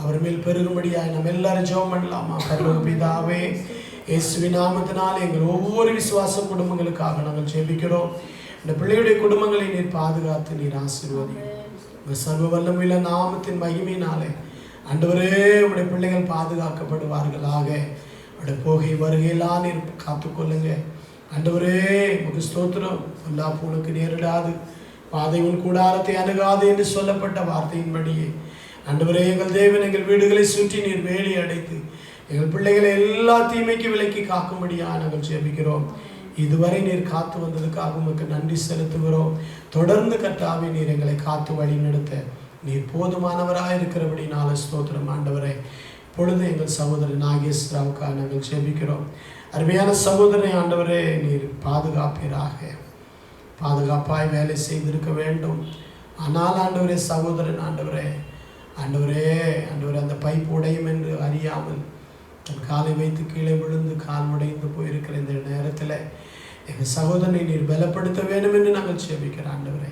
அவர் மேல் பெருகும்படியாய் நம்ம எல்லாரும் ஜெபம் பண்ணலாமா? பரலோக பிதாவே, இயேசுவின் நாமத்தினால் எங்கள் ஒவ்வொரு விசுவாச குடும்பங்களுக்காக நாங்கள் ஜெபிக்கிறோம். இந்த பிள்ளையுடைய குடும்பங்களை நீர் பாதுகாத்து நீர் ஆசீர்வதி. உங்கள் சர்வ வல்லமையுள்ள நாமத்தின் மகிமையினாலே ஆண்டவரே உடைய பிள்ளைகள் பாதுகாக்கப்படுவார்களாக. உடைய போகை வருகையெல்லாம் நீர் காத்துக்கொள்ளுங்க ஆண்டவரே. உமக்கு ஸ்தோத்திரம். பொல்லாப்பு உனக்கு நேரிடாது, பாதை உன் கூடாரத்தை அணுகாது என்று சொல்லப்பட்ட வார்த்தையின்படியே ஆண்டவரே எங்கள் தேவன் எங்கள் வீடுகளை சுற்றி நீர் வேலி அடைத்து எங்கள் பிள்ளைகளை எல்லா தீமைக்கு விலக்கி காக்கும்படியாக நாங்கள் ஜெபிக்கிறோம். இதுவரை நீர் காத்து வந்ததுக்காக உமக்கு நன்றி செலுத்துகிறோம். தொடர்ந்து கர்த்தாவே நீர் எங்களை காத்து வழி நடத்த நீர் போதுமானவராக இருக்கிறபடினால ஸ்தோத்திரம் ஆண்டவரே. இப்பொழுது எங்கள் சகோதரன் நாகேஸ்வராவுக்காக நாங்கள் ஜெபிக்கிறோம். அருமையான சகோதரனை ஆண்டவரே நீர் பாதுகாப்பீராக. பாதுகாப்பாய் வேலை செய்திருக்க வேண்டும். ஆனால் ஆண்டவரே சகோதரன் ஆண்டவரே ஆண்டவரே ஆண்டவரே அந்த பைப் உடையும் என்று அறியாமல் தன் காலை வைத்து கீழே விழுந்து கால் உடைந்து போயிருக்கிற இந்த நேரத்தில் எங்கள் சகோதரனை நீர் பலப்படுத்த வேண்டும் என்று நாங்கள் ஜெபிக்கிறோம் ஆண்டவரே.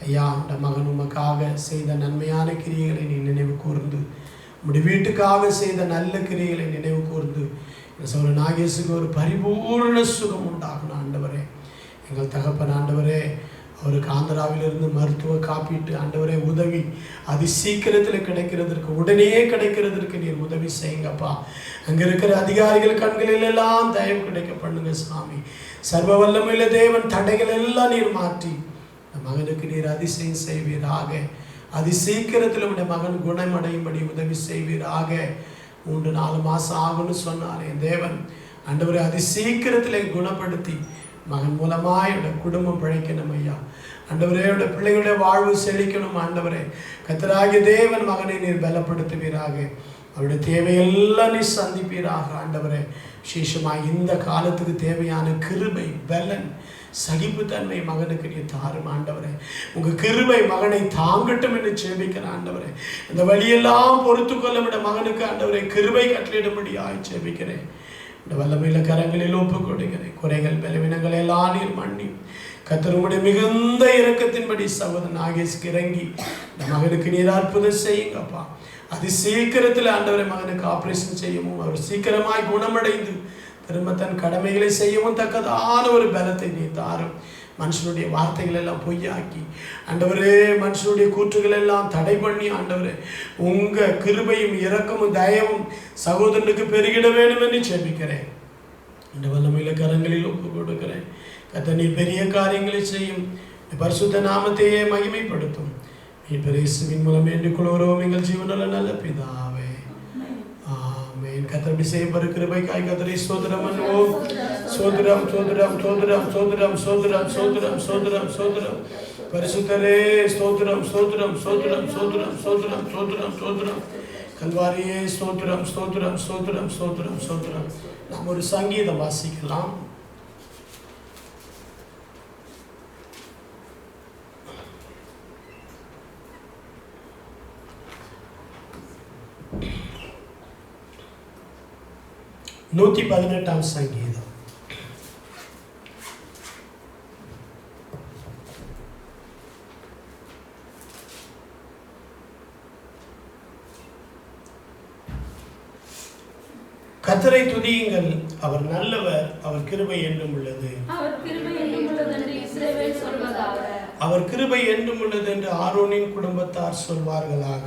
ஐயா, அந்த மகன் உமக்காக செய்த நன்மையான கிரியைகளை நீ நினைவு கூர்ந்து, உடைய வீட்டுக்காக செய்த நல்ல கிரியைகளை நினைவு கூர்ந்து எங்கள் சகோதரன் நாகேசுக்கு ஒரு பரிபூர்ண சுகம் உண்டாகணும் ஆண்டவரே. எங்கள் தகப்பன் ஆண்டவரே அவருக்கு ஆந்திராவிலிருந்து மருத்துவ காப்பீட்டு ஆண்டவரே உதவி அது சீக்கிரத்தில் கிடைக்கிறதற்கு, உடனே கிடைக்கிறதற்கு நீர் உதவி செய்யுங்கப்பா. அங்கே இருக்கிற அதிகாரிகள் கண்களில் எல்லாம் தயவு கிடைக்க பண்ணுங்க சாமி. சர்வ வல்லமையுள்ள தேவன் தடைகள் எல்லாம் நீர் மாற்றி மகனுக்கு நீர் அதிசயம் செய்வீராக. அதி சீக்கிரத்தில் உடைய மகன் குணமடையும்படி உதவி செய்வீராக. 3-4 மாதம் ஆகும்னு சொன்னார் என் தேவன் ஆண்டவரை அதி சீக்கிரத்தில் குணப்படுத்தி மகன் மூலமாய் குடும்பம் பிழைக்கணும் ஐயா. ஆண்டவரே பிள்ளைகளுடைய வாழ்வு செழிக்கணும் ஆண்டவரே. கர்த்தராகிய தேவன் மகனை நீர் பலப்படுத்துவீராக. அவருடைய தேவையெல்லாம் நீர் சந்திப்பீராக ஆண்டவரே. விசேஷமாக இந்த காலத்துக்கு தேவையான கிருபை, பலன், சகிப்புத்தன்மை மகனுக்கு நீ தாரும் ஆண்டவரே. உங்கள் கிருபை மகனை தாங்கட்டும் என்று ஜெபிக்கிற ஆண்டவரே. இந்த வழியெல்லாம் பொறுத்து கொள்ள மகனுக்கு ஆண்டவரை கிருபை கட்டளிடும்படியாய் ஜெபிக்கிறேன். இந்த வல்லமையில கரங்களில் ஒப்பு கொடுக்கிறேன். குறைகள் பலவீனங்கள் எல்லாம் நீர் மன்னி கர்த்தருடைய மிகுந்த இரக்கத்தின்படி சகோதரன் நாகேஷ்க்கு இறங்கி இந்த மகனுக்கு நீர் அற்புதம் செய்யுங்கப்பா. அது சீக்கிரத்தில் ஆண்டவரை மகனுக்கு ஆப்ரேஷன் செய்யவும் அவர் சீக்கிரமாய் குணமடைந்து திரும்ப தன் கடமைகளை செய்யவும் தக்கதான ஒரு பலத்தை நீ தாரும். மனுஷனுடைய வார்த்தைகள் எல்லாம் பொய்யாக்கி ஆண்டவரே மனுஷனுடைய கூற்றுகள் எல்லாம் தடை பண்ணி ஆண்டவரே உங்கள் கிருபையும் இரக்கமும் தயவும் சகோதரனுக்கு பெருகிட வேண்டும் என்று ஜெபிக்கிறேன். இந்த வல்லமையில கரங்களில் ஒப்பு கொடுக்கிறேன். கர்த்தர் நீ பெரிய காரியங்களை செய்யும். பரிசுத்த நாமத்தையே மகிமைப்படுத்தும். இயேசுவின் மூலம் வேண்டிக் கொள்கிறோம் எங்கள் ஜீவனுள்ள நல்ல பிதாவே, ஆமென். கர்த்தர் செய்யப்பட்ட கிருபைக்காய் கர்த்தரை ஸ்தோத்திரம் பண்ணுவோம். ஸ்தோத்திரம் ஸ்தோத்திரம் ஸ்தோத்திரம் ஸ்தோத்திரம் ஸ்தோத்திரம் ஸ்தோத்திரம் ஸ்தோத்திரம் ஸ்தோத்திரம் பரிசுத்தரே ஸ்தோத்திரம் ஸ்தோத்திரம் ஸ்தோத்திரம் ஸ்தோத்திரம் ஸ்தோத்திரம் ஸ்தோத்திரம் ஸ்தோத்திரம் கல்வாரியே ஸ்தோத்திரம் ஸ்தோத்திரம் ஸ்தோத்திரம் ஸ்தோத்திரம் ஸ்தோத்திரம். நாம் ஒரு சங்கீதம் வாசிக்கலாம். நூற்றி 18ஆம் சங்கீதம். கர்த்தரை துதியுங்கள், அவர் நல்லவர், அவர் கிருபை என்றும் உள்ளது. அவர் கிருபை என்றும் உள்ளது என்று ஆரோனின் குடும்பத்தார் சொல்வார்களாக.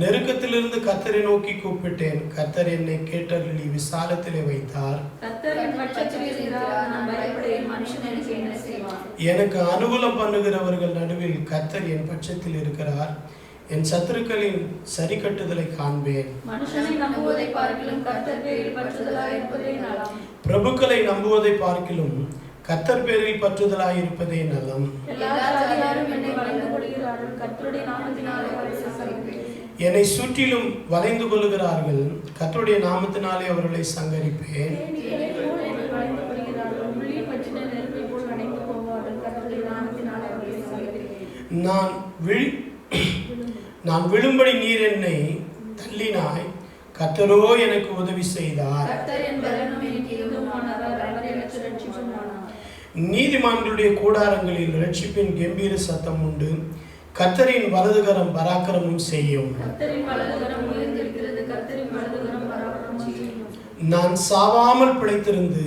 நெருக்கத்திலிருந்து கர்த்தரை நோக்கி கூப்பிட்டேன், கர்த்தர் என்னை கேட்டருளி விசாலத்திலே வைத்தார். எனக்கு அனுகூலம் பண்ணுகிறவர்கள் நடுவில் கர்த்தர் என் பட்சத்தில் இருக்கிறார். என் சத்துருக்களின் சரி கட்டுதலை காண்பேன். பிரபுக்களை நம்புவதை பார்க்கிலும் கர்த்தர் பேரில் பற்றுதலாய் இருப்பதே நலம். என்னை சுற்றிலும் வளைந்து கொள்ளுகிறார்கள், கர்த்தருடைய நாமத்தினாலே அவர்களை சங்கரிப்பேன். நான் விழும்படி நீர் என்னை தள்ளினாய், கர்த்தரோ எனக்கு உதவி செய்தார். நீதிமான்களுடைய கூடாரங்களில் இரட்சிப்பின் கம்பீர சத்தம் உண்டு. கர்த்தரின் வலதுகரம் பராக்கிரமம் செய்யும். நான் சாவாமல் பிழைத்திருந்து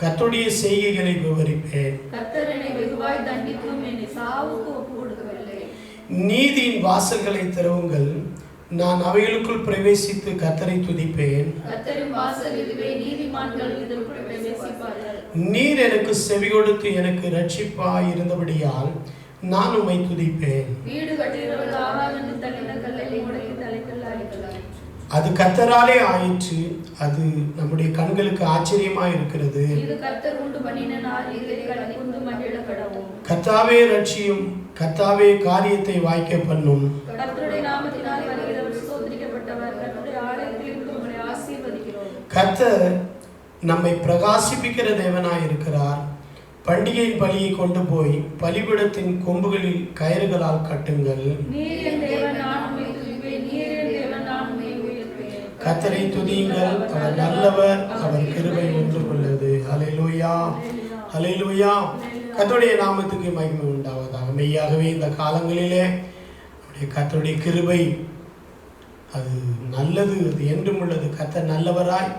கர்த்தருடைய செய்கைகளை விவரிப்பேன். நீதியின் வாசல்களை திறவுங்கள், நான் அவைகளுக்குள் பிரவேசித்து கர்த்தரை துதிப்பேன். நீர் எனக்கு செவி கொடுத்து எனக்கு இரட்சிப்பாய் இருந்தபடியால் நான் உம்மை துதிப்பேன். அது கர்த்தராலே ஆயிற்று, அது நம்முடைய கண்களுக்கு ஆச்சரியமாய் இருக்கிறது. கர்த்தாவே ரட்சியும், கர்த்தாவே காரியத்தை வாய்க்க பண்ணும். கர்த்தர் நம்மை பிரகாசிப்பிக்கிற தேவனாய் இருக்கிறார். பண்டிகையின் பலியை கொண்டு போய் பலிபீடத்தின் கொம்புகளில் கயிறுகளால் கட்டுங்கள். கர்த்தரை துதியுங்கள், அவர் நல்லவர், அவர் கிருபை ஒன்று உள்ளது. ஹல்லேலூயா, ஹல்லேலூயா. கர்த்தருடைய நாமத்துக்கு மகிமை உண்டாவதாக. மெய்யாகவே இந்த காலங்களிலே கர்த்தருடைய கிருபை அது நல்லது, அது என்றும் உள்ளது. கர்த்தர் நல்லவராய்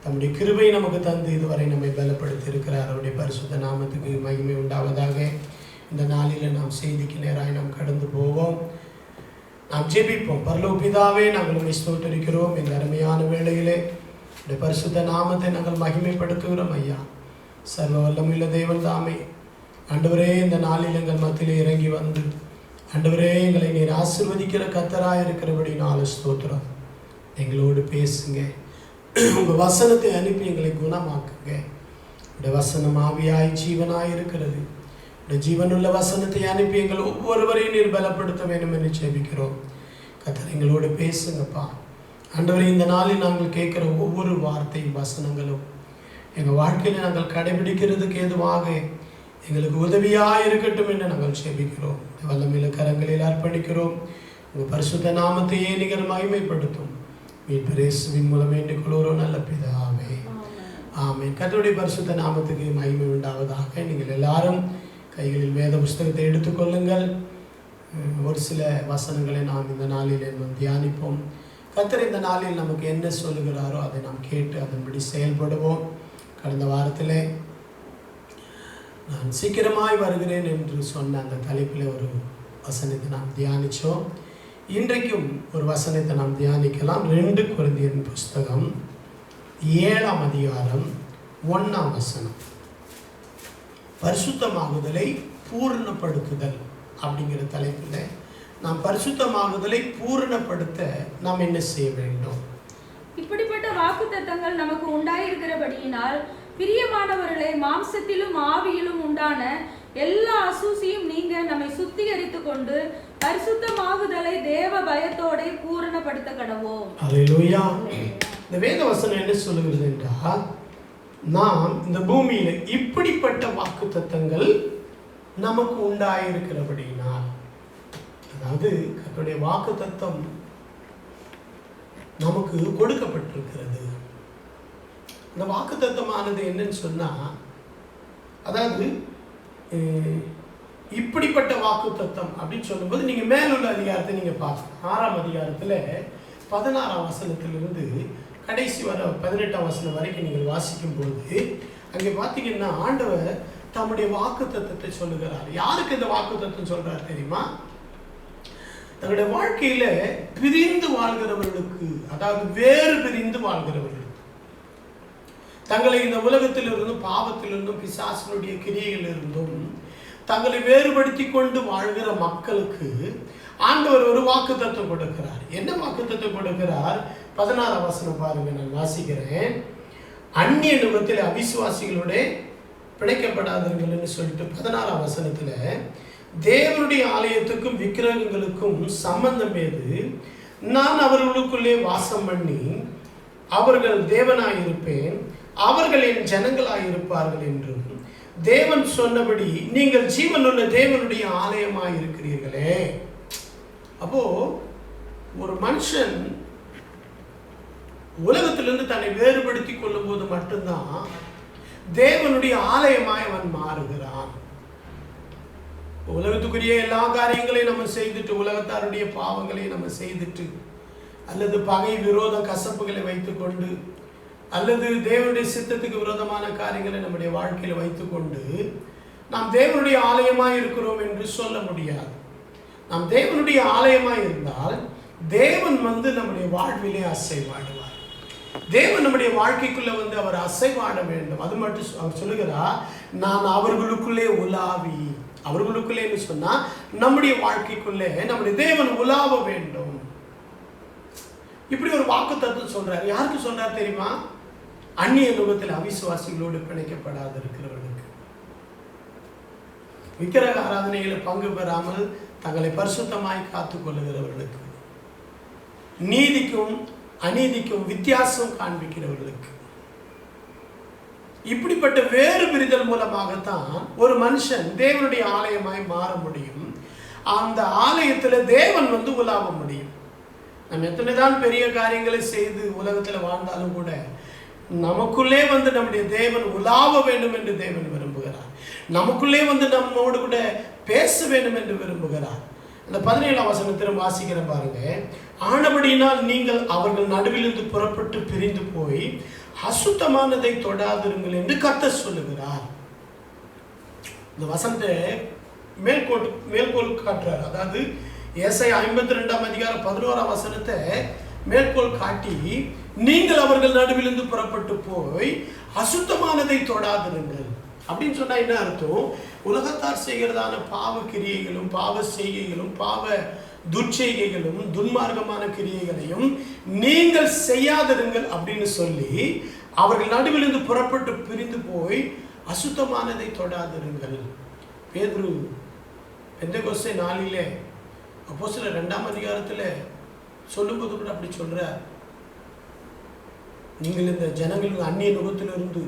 தம்முடைய கிருபை நமக்கு தந்து இதுவரை நம்மை பலப்படுத்தி இருக்கிறார். அவருடைய பரிசுத்த நாமத்துக்கு மகிமை உண்டாவதாக. இந்த நாளில் நாம் செய்திக்கு நேராய் நாம் கடந்து போவோம். நாம் ஜெபிப்போம். பரலோக பிதாவே, நாங்கள் உம்மை ஸ்தோத்திரிக்கிறோம். இந்த அருமையான வேளையிலே இந்த பரிசுத்த நாமத்தை நாங்கள் மகிமைப்படுத்துகிறோம். ஐயா, சர்வ வல்லமையுள்ள தேவன் தாமே, ஆண்டவரே, இந்த நாளில் எங்கள் மத்தியிலே இறங்கி வந்து ஆண்டவரே எங்களை நீர் ஆசீர்வதிக்கிற கர்த்தராய் இருக்கிறபடினால ஸ்தோத்திரம். எங்களோடு பேசுங்க, உங்கள் வசனத்தை அனுப்பி எங்களை குணமாக்குங்க. இந்த வசனம் ஆவியாய் ஜீவனாய் இருக்கிறது. இந்த ஜீவனுள்ள வசனத்தை அனுப்பி எங்கள் ஒவ்வொருவரையும் நீர் பலப்படுத்த வேண்டும் என்று ஜெபிக்கிறோம். கர்த்தர் எங்களோடு பேசுங்கப்பா. ஆண்டவரே, இந்த நாளில் நாங்கள் கேட்குற ஒவ்வொரு வார்த்தையும் வசனங்களும் எங்கள் வாழ்க்கையில் நாங்கள் கடைபிடிக்கிறதுக்கு ஏதுவாக எங்களுக்கு உதவியாக இருக்கட்டும் என்று நாங்கள் ஜெபிக்கிறோம். வல்லமையுள்ள கரங்களில் அர்ப்பணிக்கிறோம். உங்கள் பரிசுத்த நாமத்தையே நீங்கள் மகிமைப்படுத்தும். மீட்பரேசுவின் மூலம் வேண்டிக் கொள்கிறோம் நல்ல பிதாவே, ஆமென். கர்த்தருடைய பரிசுத்த நாமத்துக்கு மகிமை உண்டாவதாக. நீங்கள் எல்லாரும் கைகளில் வேத புஸ்தகத்தை எடுத்துக்கொள்ளுங்கள். ஒரு சில வசனங்களை நாம் இந்த நாளில் தியானிப்போம். கர்த்தர் இந்த நாளில் நமக்கு என்ன சொல்லுகிறாரோ அதை நாம் கேட்டு அதன்படி செயல்படுவோம். கடந்த வாரத்தில் நான் சீக்கிரமாய் வருகிறேன் என்று சொன்ன அந்த தலைப்பில் ஒரு வசனத்தை நாம் தியானித்தோம். இன்றைக்கும் ஒரு வசனத்தை நாம் தியானிக்கலாம். 2 கொரிந்தியர் புஸ்தகம் 7ஆம் அதிகாரம் 1ஆம் வசனம். பரிசுத்தமாகுதலை பூரணப்படுத்துதல் அப்படிங்கிற தலைப்பில் நாம் பரிசுத்தமாகுதலை பூரணப்படுத்த நாம் என்ன செய்ய வேண்டும்? இப்படிப்பட்ட வாக்குத்தத்தங்கள் நமக்கு உண்டாயிருக்கிறபடியினால் பிரியமானவர்களே, மாம்சத்திலும் ஆவியிலும் உண்டான எல்லா அசூசியும் நீங்க நம்மை சுத்திகரித்து கொண்டு பரிசுத்தமாகுதலை தேவ பயத்தோட பூரணப்படுத்த கடவோம். அல்லேலூயா. இந்த வேத வசனம் என்ன சொல்லுகிறது என்றால், நாம் இந்த பூமியில இப்படிப்பட்ட வாக்குத்தத்தங்கள் நமக்கு உண்டாயிருக்கிறபடினால், அதாவது கர்த்தருடைய வாக்குத்தத்தம் நமக்கு கொடுக்கப்பட்டிருக்கிறது. இந்த வாக்குத்தத்தமானது என்னன்னு சொன்னா, அதாவது இப்படிப்பட்ட வாக்குத்தத்தம் அப்படின்னு சொல்லும்போது நீங்க மேலுள்ள அதிகாரத்தை நீங்க பார்க்கணும். 6ஆம் அதிகாரத்துல 16ஆம் வசனத்திலிருந்து கடைசி வர 18ஆம் வசனம் வரைக்கும் நீங்கள் வாசிக்கும் போது அங்கே பார்த்தீங்கன்னா ஆண்டவர் தம்முடைய வாக்குத்தத்தத்தை சொல்லுகிறார். யாருக்கு இந்த வாக்குத்தத்தம் சொல்றார் தெரியுமா? தங்களுடைய வாழ்க்கையில பிரிந்து வாழ்கிறவர்களுக்கு, அதாவது வேறு பிரிந்து வாழ்கிறவர்களுக்கு, தங்களை இந்த உலகத்திலிருந்தும் பாவத்திலிருந்தும் பிசாசினுடைய கிரியைகளிலிருந்தும் தங்களை வேறுபடுத்தி கொண்டு வாழ்கிற மக்களுக்கு ஆண்டவர் ஒரு வாக்குத்தத்தம் கொடுக்கிறார். என்ன வாக்குத்தத்தம் கொடுக்கிறார்? 16ஆம் வசனம் பாருங்க, நான் வாசிக்கிறேன். அந்நிய நுகத்தில் அவிசுவாசிகளோட பிணைக்கப்படாதீர்கள்னு சொல்லிட்டு 16ஆம் வசனத்துல தேவனுடைய ஆலயத்துக்கும் விக்கிரகங்களுக்கும் சம்பந்தம் ஏது? நான் அவர்களுக்குள்ளே வாசம் பண்ணி அவர்கள் தேவனாயிருப்பேன், அவர்கள் என் ஜனங்களாயிருப்பார்கள் என்றும் தேவன் சொன்னபடி நீங்கள் ஜீவனுள்ள தேவனுடைய ஆலயமாய் இருக்கிறீர்களே. அப்போ ஒரு மனுஷன் உலகத்திலிருந்து தன்னை வேறுபடுத்தி கொள்ளும் போது மட்டும்தான் தேவனுடைய ஆலயமாய் அவன் மாறுகிறான். உலகத்துக்குரிய எல்லா காரியங்களையும் நம்ம செய்துட்டு, உலகத்தாருடைய பாவங்களை நம்ம செய்துட்டு, அல்லது பகை விரோத கசப்புகளை வைத்துக்கொண்டு, அல்லது தேவனுடைய சித்தத்துக்கு விரோதமான காரியங்களை நம்முடைய வாழ்க்கையில் வைத்துக்கொண்டு நாம் தேவனுடைய ஆலயமாய் இருக்கிறோம் என்று சொல்ல முடியாது. நாம் தேவனுடைய ஆலயமாய் இருந்தால் தேவன் நம்முடைய வாழ்விலே அசைவாடுவார். தேவன் நம்முடைய வாழ்க்கைக்குள்ள அவர் அசைவாட வேண்டும். அது மட்டும் அவர் சொல்லுகிறார், நான் அவர்களுக்குள்ளே உலாவி. அவர்களுக்குள்ளே சொன்னா நம்முடைய வாழ்க்கைக்குள்ளே நம்முடைய தேவன் உலாவ வேண்டும். இப்படி ஒரு வாக்குத்தத்தம் சொல்றார். யாருக்கு சொல்றார் தெரியுமா? அந்நிய நுகத்தில் அவிசுவாசிகளோடு பிணைக்கப்படாது இருக்கிறவர்களுக்கு, விக்கிரக ஆராதனையில் பங்கு பெறாமல் தங்களை பரிசுத்தமாய் காத்துக் கொள்ளுகிறவர்களுக்கு, நீதிக்கும் அநீதிக்கும் வித்தியாசம் காண்பிக்கிறவர்களுக்கு. இப்படிப்பட்ட வேறு பிரிதல் மூலமாகத்தான் ஒரு மனுஷன் தேவனுடைய ஆலயமாய் மாற முடியும். அந்த ஆலயத்தில் தேவன் உலாவ முடியும். நம்ம எத்தனைதான் பெரிய காரியங்களை செய்து உலகத்தில் வாழ்ந்தாலும் கூட நமக்குள்ளே நம்முடைய தேவன் உலாவ வேண்டும் என்று தேவன் விரும்புகிறார். நமக்குள்ளே நம்மோடு கூட பேச வேண்டும் என்று விரும்புகிறார். அந்த 17ஆம் வசனத்திலும் வாசிக்கிற பாருங்க. ஆனபடியினால் நீங்கள் அவர்கள் நடுவிலிருந்து புறப்பட்டு பிரிந்து போய் அசுத்தமானதை தொடாதிருங்கள் என்று கர்த்தர் சொல்லுகிறார். இந்த வசனத்தை மேற்கோள் காட்டுறார். அதாவது ஏசாயா 52ஆம் அதிகாரம் 11ஆம் வசனத்தை மேற்கோள் காட்டி, நீங்கள் அவர்கள் நடுவிலிருந்து புறப்பட்டு போய் அசுத்தமானதை தொடாதிருங்கள் அப்படின்னு சொன்னா என்ன அர்த்தம்? உலகத்தார் செய்கிறதான பாவ கிரியைகளும் பாவ செய்கைகளும் பாவ துர்ச்செய்கைகளும் துன்மார்க்கமான கிரியைகளையும் நீங்கள் செய்யாதிருங்கள் அப்படின்னு சொல்லி அவர்கள் நடுவிலிருந்து புறப்பட்டு பிரிந்து போய் அசுத்தமானதை தொடாதிருங்கள். பேதுரு பெந்தெகோஸ்தே நாளிலே அப்போஸ்தலர் 2ஆம் அதிகாரத்தில் சொல்லும்போது கூட அப்படி சொல்ற, நீங்கள் இந்த ஜனங்களுக்கு அந்நிய நுகத்திலிருந்து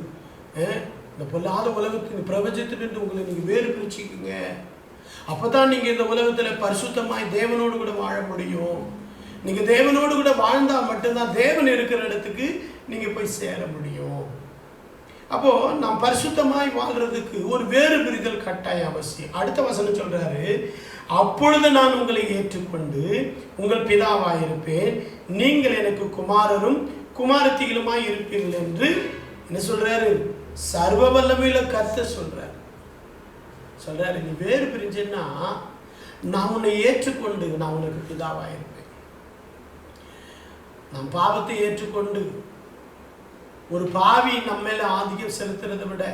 இந்த பொல்லாத உலகத்தின் பிரபஞ்சத்திலிருந்து உங்களை நீங்க வேறு பிரிச்சுக்குங்க. அப்பதான் நீங்க இந்த உலகத்துல பரிசுத்தமாய் தேவனோடு கூட வாழ முடியும். நீங்க தேவனோடு கூட வாழ்ந்தா மட்டும்தான் தேவன் இருக்கிற இடத்துக்கு நீங்க போய் சேர முடியும். அப்போ நாம் பரிசுத்தமாய் வாழ்றதுக்கு ஒரு வேறு பிரிதல் கட்டாய அவசியம். அடுத்த வசனம் சொல்றாரு, அப்பொழுது நான் உங்களை ஏற்றுக்கொண்டு உங்கள் பிதாவாயிருப்பேன், நீங்கள் எனக்கு குமாரரும் குமாரத்திகளுமாய் இருப்பீர்கள் என்று என்ன சொல்றாரு? சர்வ வல்லமையில கர்த்தர் சொல்றாரு, நீ வேறு பிரிஞ்சேன்னா நான் உன்னை ஏற்றுக்கொண்டு நான் உனக்கு பிதாவாயிருப்பேன். நாம் பாவத்தை ஏற்றுக்கொண்டு ஒரு பாவி நம்ம மேல ஆதிக்கம் செலுத்துறதை விட,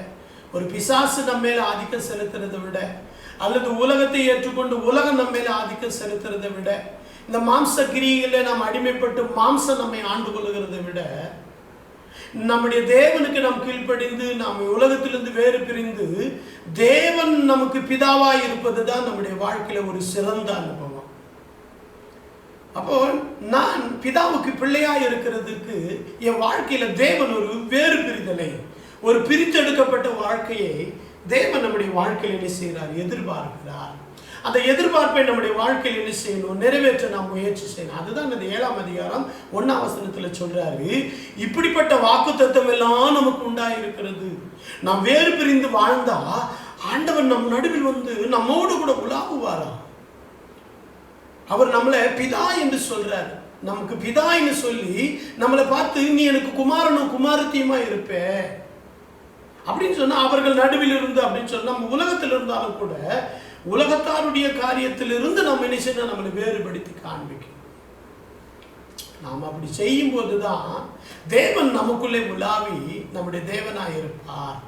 ஒரு பிசாசு நம்ம மேல ஆதிக்கம் செலுத்துறதை விட, அல்லது உலகத்தை ஏற்றுக்கொண்டு உலகம் நம்ம மேல ஆதிக்கம் செலுத்துறதை விட, இந்த மாம்ச கிரியைகளை நாம் அடிமைப்பட்டு மாம்சம் நம்மை ஆண்டு கொள்ளுகிறதை விட, நம்முடைய தேவனுக்கு நாம் கீழ்ப்படிந்து நாம் உலகத்திலிருந்து வேறு பிரிந்து தேவன் நமக்கு பிதாவாய் இருப்பது தான் நம்முடைய வாழ்க்கையில ஒரு சிறந்த அனுபவம். அப்போ நான் பிதாவுக்கு பிள்ளையாய் இருக்கிறதுக்கு என் வாழ்க்கையில தேவன் ஒரு வேறு பிரிதலை, ஒரு பிரித்தெடுக்கப்பட்ட வாழ்க்கையை தேவன் நம்முடைய வாழ்க்கையில் என்ன செய்கிறார்? எதிர்பார்க்கிறார். அந்த எதிர்பார்ப்பை நம்முடைய வாழ்க்கையில் என்ன செய்யணும்? நிறைவேற்ற நாம் முயற்சி செய்யணும். அதுதான் இந்த 7ஆம் அதிகாரம் 1ஆம் வசனத்துல சொல்றாரு, இப்படிப்பட்ட வாக்குத்தத்தம் எல்லாம் நமக்கு உண்டாயிருக்கிறது. நாம் வேறு பிரிந்து வாழ்ந்தா ஆண்டவர் நம் நடுவில் நம்மோடு கூட உலாவுவாரா? அவர் நம்மளை பிதா என்று சொல்றார். நமக்கு பிதா என்று சொல்லி நம்மளை பார்த்து நீ எனக்கு குமாரனும் குமாரத்தியுமா இருப்ப அப்படின்னு சொன்னா, அவர்கள் நடுவில் இருந்து அப்படின்னு சொன்னா, நம்ம உலகத்தில் இருந்தாலும் கூட உலகத்தாருடைய காரியத்திலிருந்து நம்ம என்ன செய்யணும்? நம்மளை வேறுபடுத்தி காண்பிக்கும். நாம் அப்படி செய்யும் போதுதான் தேவன் நமக்குள்ளே உலாவி நம்முடைய தேவனாய் இருப்பார்.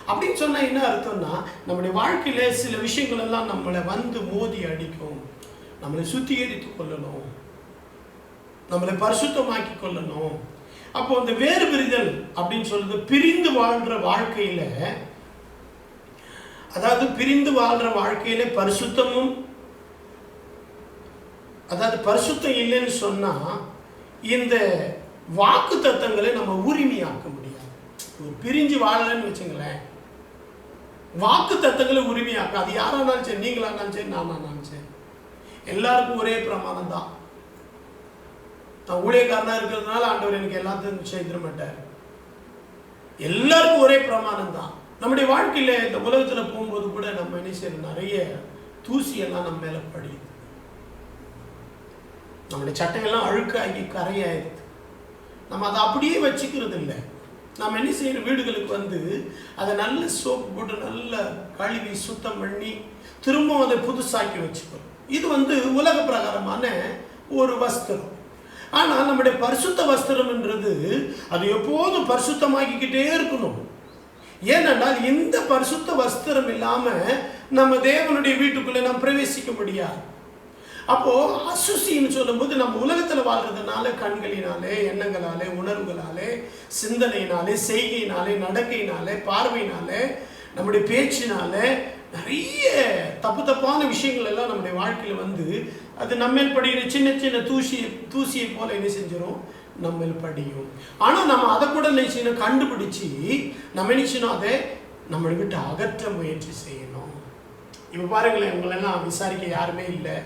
அப்படின்னு சொன்னா என்ன அர்த்தம்னா, நம்முடைய வாழ்க்கையில சில விஷயங்கள் எல்லாம் நம்மளை மோதி அடிக்கும். நம்மளை சுத்திகரித்து கொள்ளணும், நம்மளை பரிசுத்தமாக்கி கொள்ளணும். அப்போ அந்த வேறு பிரிதல் அப்படின்னு சொல்றது பிரிந்து வாழ்ற வாழ்க்கையில, அதாவது பிரிந்து வாழ்ற வாழ்க்கையில பரிசுத்தமும், அதாவது பரிசுத்தம் இல்லைன்னு சொன்னா இந்த வாக்கு தத்தங்களை நம்ம உரிமையாக்க முடியாது. ஒரு பிரிஞ்சு வாழலன்னு வச்சுங்களேன், வாக்கு தத்தங்களை உரிமையாக்க, அது யாரானாலும் சரி, நீங்களானாலும் சரி, நானானாலும் சரி, எல்லாருக்கும் ஒரே பிரமாணம் தான். நான் ஊழியக்காரனா இருக்கிறதுனால ஆண்டவர் எனக்கு எல்லாத்தையும் செய்திட மாட்டார். எல்லாருக்கும் ஒரே பிரமாணம் தான். நம்முடைய வாழ்க்கையில இந்த உலகத்துல போகும்போது கூட நம்ம என்ன செய்யறோம்? நிறைய தூசியெல்லாம் நம்ம மேல படியுது. நம்முடைய சட்டையெல்லாம் அழுக்காகி கரையாயிருது. நம்ம அதை அப்படியே வச்சுக்கிறது இல்லை. நம்ம என்ன செய்யற, வீடுகளுக்கு வந்து அதை நல்ல சோப்பு போட்டு நல்ல கழுவி சுத்தம் பண்ணி திரும்பவும் அதை புதுசாக்கி வச்சுக்கிறோம். இது வந்து உலக பிரகாரமான ஒரு வஸ்திரம். ஆனால் நம்முடைய பரிசுத்த வஸ்திரம்ன்றது அது எப்போதும் பரிசுத்தமாக்கிக்கிட்டே இருக்கணும். ஏனென்றால் இந்த பரிசுத்த வஸ்திரம் இல்லாம நம்ம தேவனுடைய வீட்டுக்குள்ளே நாம் பிரவேசிக்க முடியாது. அப்போ அசுசின்னு சொல்லும்போது நம்ம உலகத்துல வாழ்றதுனால கண்களினாலே, எண்ணங்களாலே, உணர்வுகளாலே, சிந்தனையினாலே, செய்கையினாலே, நடக்கையினாலே, பார்வையினாலே, நம்முடைய பேச்சினாலே நிறைய தப்பான விஷயங்கள் எல்லாம் நம்முடைய வாழ்க்கையில வந்து அது நம்ம படிக்கிற சின்ன சின்ன தூசியை போல என்ன செஞ்சிடும், நம்ம படியும். ஆனா நம்ம அதை கூட நினைச்சு கண்டுபிடிச்சு நம்ம நினைச்சோம் அதை நம்மளை விட்டு அகற்ற முயற்சி செய்யணும். இப்ப பாருங்களேன், உங்களெல்லாம் விசாரிக்க யாருமே இல்லை.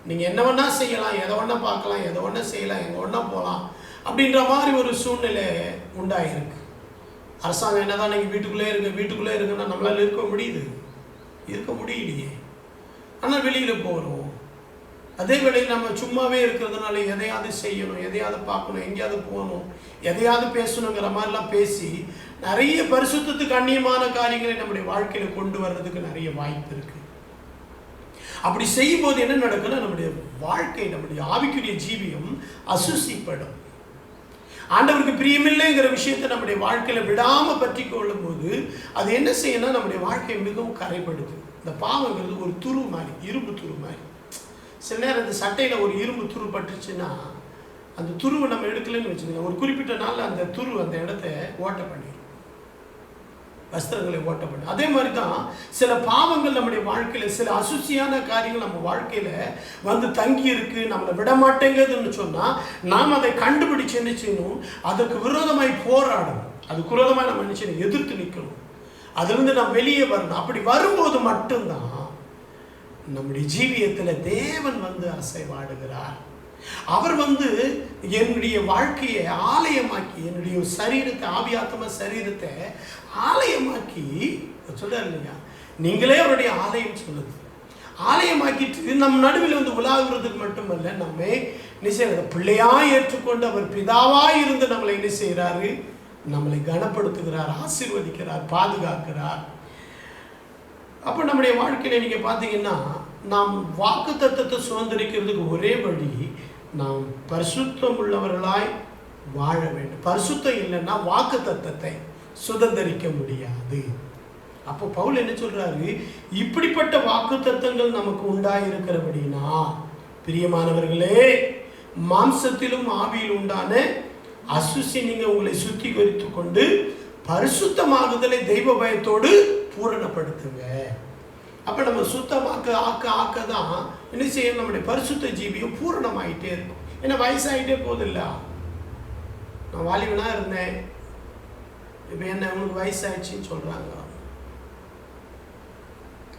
நீங்க என்ன வேணா செய்யலாம், எதை வேணா பார்க்கலாம், எதை வேணா செய்யலாம், எங்க வேணா போகலாம் அப்படின்ற மாதிரி ஒரு சூழ்நிலை உண்டாயிருக்கு. அரசாங்கம் என்னதான் நீங்க வீட்டுக்குள்ளே இருக்குன்னா நம்மளால இருக்க முடியலையே. ஆனால் வெளியில போறோம். அதே வேளையில் நம்ம சும்மாவே இருக்கிறதுனால எதையாவது செய்யணும், எதையாவது பார்க்கணும், எங்கேயாவது போகணும், எதையாவது பேசணுங்கிற மாதிரிலாம் பேசி நிறைய பரிசுத்தத்துக்கு அந்நியமான காரியங்களை நம்முடைய வாழ்க்கையில கொண்டு வர்றதுக்கு நிறைய வாய்ப்பு இருக்கு. அப்படி செய்யும் போது என்ன நடக்குன்னா நம்முடைய வாழ்க்கை, நம்முடைய ஆவிக்குரிய ஜீவியம் அசுசிப்படும். ஆண்டவருக்கு பிரியமில்லைங்கிற விஷயத்தை நம்முடைய வாழ்க்கையில விடாம பற்றி கொள்ளும் போது அது என்ன செய்யணும், நம்முடைய வாழ்க்கையை மிகவும் கரைப்படுது. இந்த பாவங்கிறது ஒரு துரு மாதிரி, இரும்பு துரு மாதிரி. சில நேரம் இந்த சட்டையில ஒரு இரும்பு துரு பட்டுச்சுன்னா அந்த துருவை நம்ம எடுக்கலன்னு வச்சுக்கோங்க, ஒரு குறிப்பிட்ட நாள் அந்த துரு அந்த இடத்த ஓட்ட பண்ணிடும், வஸ்திரங்களை ஓட்ட பண்ணி. அதே மாதிரி தான் சில பாவங்கள் நம்முடைய வாழ்க்கையில, சில அசுசியான காரியங்கள் நம்ம வாழ்க்கையில வந்து தங்கி இருக்கு, நம்மளை விட மாட்டேங்குதுன்னு சொன்னா நாம் அதை கண்டுபிடிச்சு என்ன செய்யணும், அதற்கு விரோதமாய் போராடணும். அதுக்கு விரோதமாக நம்ம என்ன செய்யணும், எதிர்த்து நிற்கணும். அதிலிருந்து நாம் வெளியே வரணும். அப்படி வரும்போது மட்டும்தான் நம்முடைய ஜீவியத்துல தேவன் வந்து அசைவாடுகிறார். அவர் வந்து என்னுடைய வாழ்க்கையை ஆலயமாக்கி, என்னுடைய சரீரத்தை, ஆவியாத்ம சரீரத்தை ஆலயமாக்கி சொல்றாரு இல்லையா, நீங்களே அவருடைய ஆலயம் சொல்லுது. ஆலயமாக்கிட்டு நம் நடுவில் வந்து உலாவுறதுக்கு மட்டுமல்ல, நம்மை நிச்சய பிள்ளையா ஏற்றுக்கொண்டு அவர் பிதாவாய் இருந்து நம்மளை என்ன செய்கிறாரு, நம்மளை கனப்படுத்துகிறார், ஆசீர்வதிக்கிறார், பாதுகாக்கிறார். அப்போ நம்முடைய வாழ்க்கையில நீங்க பார்த்தீங்கன்னா நாம் வாக்கு தத்தத்தை சுதந்திரிக்கிறதுக்கு ஒரே வழி, நாம் பரிசுத்தம் உள்ளவர்களாய் வாழ வேண்டும். பரிசுத்தம் இல்லைன்னா வாக்கு தத்தத்தை சுதந்திரிக்க முடியாது. அப்போ பவுல் என்ன சொல்றாரு, இப்படிப்பட்ட வாக்கு தத்தங்கள் நமக்கு உண்டாயிருக்கிறபடினா பிரியமானவர்களே, மாம்சத்திலும் ஆவியில் உண்டான அசுசி நீங்க உங்களை சுத்திகரித்து கொண்டு பரிசுத்தமாகுதலை தெய்வ பயத்தோடு பூரணப்படுத்துங்க. அப்ப நம்ம சுத்தமாக்க ஆக்க தான் என்ன செய்யணும், நம்முடைய பரிசுத்த ஜீவியம் பூரணமாயிட்டே இருக்கும். ஏன்னா வயசாயிட்டே போதில்ல. நான் வாலிபனா இருந்தேன், இப்ப என்ன உனக்கு வயசாயிடுச்சின்னு சொல்றாங்க,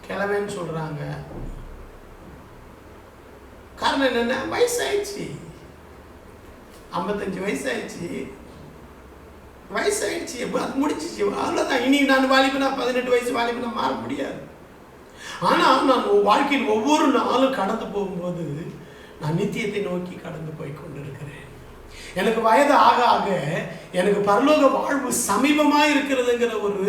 கிழமைன்னு சொல்றாங்க. காரணம் என்னன்னா வயசாயிடுச்சு, 55 வயசாயிடுச்சு, அது முடிச்சிச்சு, அவ்வளோதான். இனி நான் வாலிபனா 18 வயசு வாலிபனா மாற முடியாது. ஆனால் நான் வாழ்க்கையில் ஒவ்வொரு நாளும் கடந்து போகும்போது நான் நித்தியத்தை நோக்கி கடந்து போய் கொண்டிருக்கிறேன். எனக்கு வயது ஆக ஆக எனக்கு பரலோக வாழ்வு சமீபமாக இருக்கிறதுங்கிற ஒரு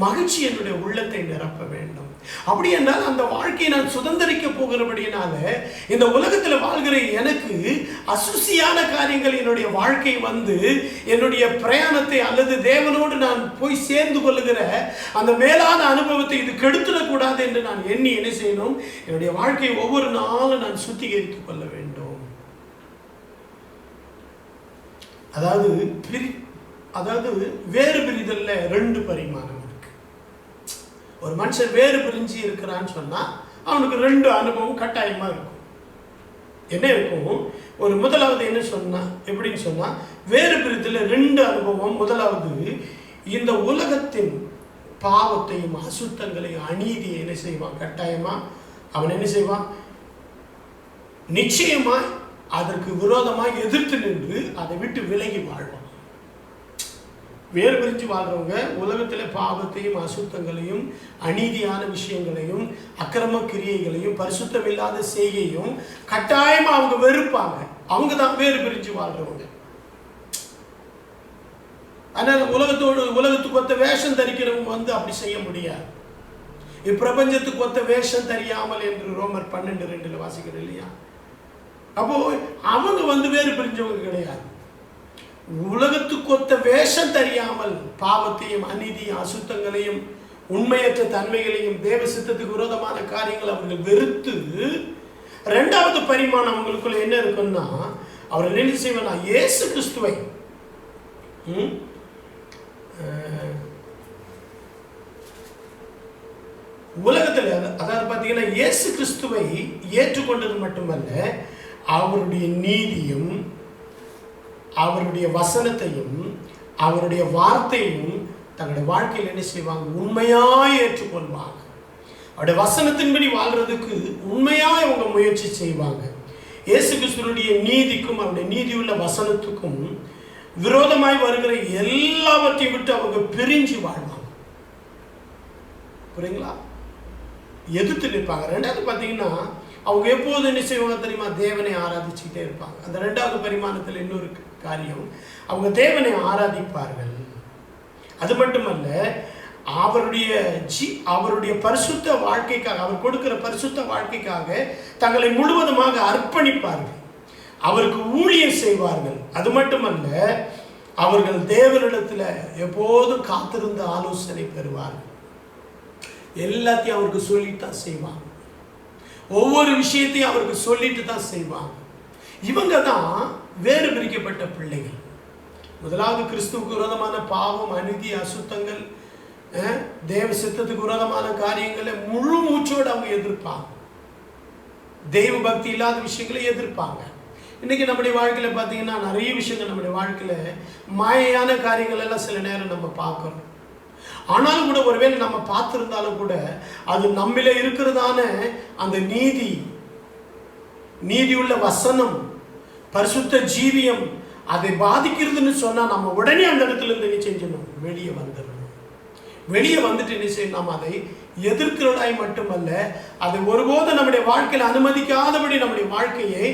மகிழ்ச்சி என்னுடைய உள்ளத்தை நிரப்ப வேண்டும். அப்படி என்றால் அந்த வாழ்க்கையை நான் சுதந்திரிக்க போகிறபடியினால இந்த உலகத்தில் வாழ்கிற எனக்கு அசுசியான காரியங்கள் என்னுடைய வாழ்க்கை வந்து என்னுடைய பிரயாணத்தை அல்லது தேவனோடு நான் போய் சேர்ந்து கொள்ளுகிற அந்த மேலான அனுபவத்தை இது கெடுத்துடக்கூடாது என்று நான் எண்ணி என்ன செய்யணும், என்னுடைய வாழ்க்கையை ஒவ்வொரு நாளும் நான் சுத்திகரித்துக் கொள்ள வேண்டும். அதாவது வேறு பிரிதல்ல 2 பரிமாணம் இருக்கு. ஒரு மனுஷன் வேறு பிரிஞ்சு இருக்கிறான்னு சொன்னா அவனுக்கு 2 அனுபவம் கட்டாயமா இருக்கும். என்ன இருக்கும், ஒரு முதலாவது என்ன சொன்னா, எப்படின்னு சொன்னா வேறு பிரிதல்ல 2 அனுபவம். முதலாவது, இந்த உலகத்தின் பாவத்தையும் அசுத்தங்களையும் அநீதியை என்ன செய்வான், கட்டாயமா அவன் என்ன செய்வான், நிச்சயமா அதற்கு விரோதமாக எதிர்த்து நின்று அதை விட்டு விலகி வாழ்வான். வேறு பிரிஞ்சு வாழ்றவங்க உலகத்தில் பாவத்தையும் அசுத்தங்களையும் அநீதியான விஷயங்களையும் அக்கிரம கிரியைகளையும் பரிசுத்தம் இல்லாத செய்கையும் கட்டாயமாக அவங்க வெறுப்பாங்க. அவங்க தான் வேறு பிரிஞ்சு வாழ்றவங்க. ஆனால் உலகத்துக்கு ஒத்த வேஷம் தரிக்கிறவங்க அப்படி செய்ய முடியாது. இப்பிரபஞ்சத்துக்கு ஒத்த வேஷம் தெரியாமல் என்று ரோமர் 12:2 வாசிக்கிறோம் இல்லையா? அப்போ அவங்க வேறு பிரிஞ்சவங்க கிடையாது. உலகத்துக்கு ஒத்த வேஷம் தெரியாமல் பாவத்தையும் அநீதியும் அசுத்தங்களையும் உண்மையற்ற தன்மைகளையும் தேவ சித்தத்துக்கு விரோதமான காரியங்கள் அவர்கள் வெறுத்து, ரெண்டாவது பரிமாணம் அவங்களுக்குள்ள என்ன இருக்குன்னா, அவர்கள் என்ன செய்வானா, இயேசு கிறிஸ்துவை உலகத்தில், அதாவது பார்த்தீங்கன்னா இயேசு கிறிஸ்துவை ஏற்றுக்கொண்டது மட்டுமல்ல, அவருடைய நீதியும் அவருடைய வசனத்தையும் அவருடைய வார்த்தையும் தங்களுடைய வாழ்க்கையில் என்ன செய்வாங்க, உண்மையாய் ஏற்றுக்கொள்வாங்க. அவருடைய வசனத்தின்படி வாழ்றதுக்கு உண்மையாய் அவங்க முயற்சி செய்வாங்க. இயேசு கிறிஸ்துவனுடைய நீதிக்கும் அவருடைய நீதியுள்ள வசனத்துக்கும் விரோதமாய் வருகிற எல்லாவற்றையும் விட்டு அவங்க பிரிஞ்சு வாழ்வாங்க. புரியுங்களா? எதிர்த்து நிற்பாங்க. ரெண்டாவது பார்த்தீங்கன்னா அவங்க எப்போது என்ன செய்வாங்க தெரியுமா, தேவனை ஆராதிச்சுக்கிட்டே இருப்பாங்க. அந்த ரெண்டாவது பரிமாணத்தில் இன்னொரு காரியம், அவங்க தேவனை ஆராதிப்பார்கள். அது மட்டுமல்ல, அவருடைய பரிசுத்த வாழ்க்கைக்காக, அவர் கொடுக்கிற பரிசுத்த வாழ்க்கைக்காக தங்களை முழுவதுமாக அர்ப்பணிப்பார்கள். அவருக்கு ஊழியம் செய்வார்கள். அது மட்டுமல்ல, அவர்கள் தேவனிடத்தில் எப்போதும் காத்திருந்த ஆலோசனை பெறுவார்கள். எல்லாத்தையும் அவருக்கு சொல்லிட்டு தான் செய்வாங்க. ஒவ்வொரு விஷயத்தையும் அவருக்கு சொல்லிட்டு தான் செய்வாங்க. இவங்க தான் வேறு பிரிக்கப்பட்ட பிள்ளைகள். முதலாவது கிறிஸ்துவுக்கு விரோதமான பாவம், அநீதி, அசுத்தங்கள், தேவ சித்தத்துக்கு விரோதமான காரியங்களை முழு மூச்சோடு அவங்க எதிர்ப்பாங்க. தெய்வ பக்தி இல்லாத விஷயங்களை எதிர்ப்பாங்க. இன்னைக்கு நம்முடைய வாழ்க்கையில் பார்த்தீங்கன்னா நிறைய விஷயங்கள் நம்முடைய வாழ்க்கையில் மாயையான காரியங்கள் எல்லாம் சில நேரம் நம்ம பார்க்குறோம். ஆனாலும் கூட ஒருவேளை நம்ம பார்த்துருந்தாலும் கூட அது நம்மள இருக்கிறதான அந்த நீதியுள்ள வசனம், பரிசுத்த ஜீவியம் அதை பாதிக்கிறதுன்னு சொன்னா நம்ம உடனே அந்த இடத்துல இருந்து என்ன செஞ்சணும், வெளியே வந்துடணும். வெளியே வந்துட்டு என்ன செய்யணும், நாம் அதை எதிர்க்கிறதாய் மட்டுமல்ல, அதை ஒருபோதும் நம்முடைய வாழ்க்கையில் அனுமதிக்காதபடி நம்முடைய வாழ்க்கையை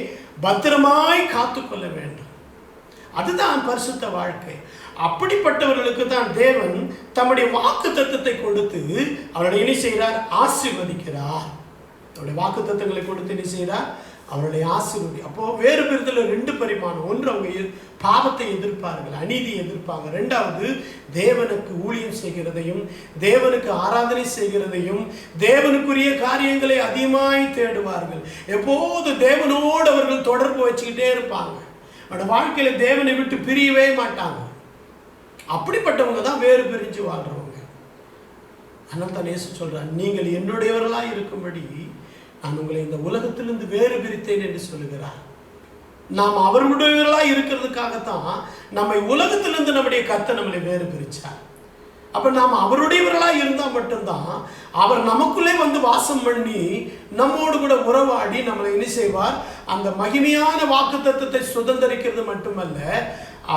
பத்திரமாய் காத்துக்கொள்ள வேண்டும். அதுதான் பரிசுத்த வாழ்க்கை. அப்படிப்பட்டவர்களுக்கு தான் தேவன் தம்முடைய வாக்கு தத்தத்தை கொடுத்து அவருடைய என்ன செய்கிறார், ஆசீர்வதிக்கிறார். அவருடைய வாக்கு தத்தங்களை கொடுத்து என்ன செய்கிறார், அவருடைய ஆசீர்வதி. அப்போ வேறு பிரிதல ரெண்டு பரிமாணம். ஒன்று, அவங்க பாவத்தை எதிர்ப்பார்கள், அநீதி எதிர்ப்பாங்க. ரெண்டாவது, தேவனுக்கு ஊழியம் செய்கிறதையும் தேவனுக்கு ஆராதனை செய்கிறதையும் தேவனுக்குரிய காரியங்களை அதிகமாய் தேடுவார்கள். எப்போது தேவனோடு அவர்கள் தொடர்பு வச்சுக்கிட்டே இருப்பாங்க. அவருடைய வாழ்க்கையில தேவனை விட்டு பிரியவே மாட்டாங்க. அப்படிப்பட்டவங்க தான் வேறு பிரிஞ்சு வாழ்றவங்க. அதனால தான் இயேசு சொல்றார், நீங்கள் என்னுடையவர்களாய் இருக்கும்படி நான் உங்களை இந்த உலகத்திலிருந்து வேறு பிரித்தேன் என்று சொல்லுகிறார். நாம் அவருடையவர்களாய் இருக்கிறதுக்காகத்தான் நம்மை உலகத்திலிருந்து நம்முடைய கர்த்தர் நம்மளை வேறு பிரிச்சார். அப்ப நாம் அவருடையவர்களாய் இருந்தால் மட்டும்தான் அவர் நமக்குள்ளே வந்து வாசம் பண்ணி நம்மோடு கூட உறவாடி நம்மளை என்ன செய்வார், அந்த மகிமையான வாக்குத்தத்தத்தை சுதந்திரிக்கிறது மட்டுமல்ல,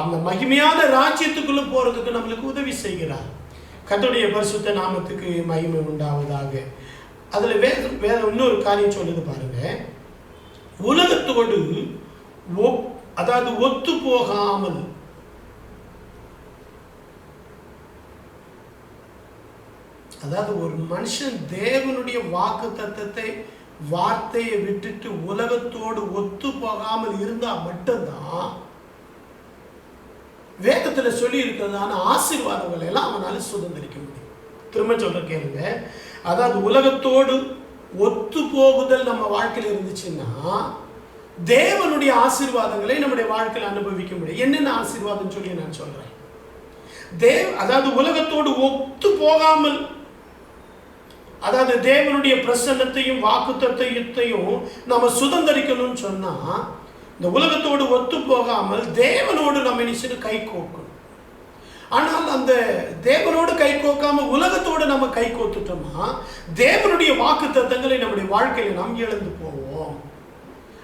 அந்த மகிமையான ராஜ்யத்துக்குள்ள போறதுக்கு நம்மளுக்கு உதவி செய்கிறார். கர்த்தருடைய பரிசுத்த நாமத்துக்கு மகிமை உண்டாவதாக. அதுல வேற இன்னொரு காரியம் சொல்லுது பாருங்க, உலகத்தோடு அதாவது ஒத்து போகாமல், அதாவது ஒரு மனுஷன் தேவனுடைய வாக்கு தத்தத்தை வார்த்தையை விட்டுட்டு உலகத்தோடு ஒத்து போகாமல் இருந்தா மட்டும்தான் வேதத்துல சொல்லி இருக்கிறதான ஆசீர்வாதங்களை எல்லாம் அவனால சுதந்திரிக்க முடியும். திரும்ப சொல்ற கேளுங்க, அதாவது உலகத்தோடு ஒத்து போகுதல் நம்ம வாழ்க்கையில் இருந்துச்சுன்னா தேவனுடைய ஆசீர்வாதங்களை நம்முடைய வாழ்க்கையில் அனுபவிக்க முடியும். என்னென்ன ஆசீர்வாதம் சொல்லி நான் சொல்றேன். அதாவது உலகத்தோடு ஒத்து போகாமல், அதாவது தேவனுடைய பிரசன்னத்தையும் வாக்குத்தத்தத்தையும் நம்ம சுதந்திரிக்கணும்னு சொன்னா, இந்த உலகத்தோடு ஒத்து போகாமல் தேவனோடு நம்ம நினைச்சு கை கோக்கணும். ஆனால் அந்த தேவனோடு கை கோக்காம உலகத்தோடு நம்ம கை கோத்துட்டோம்னா தேவனுடைய வாக்குத்தத்தங்களை நம்முடைய வாழ்க்கையில நாம் இழந்து போவோம்.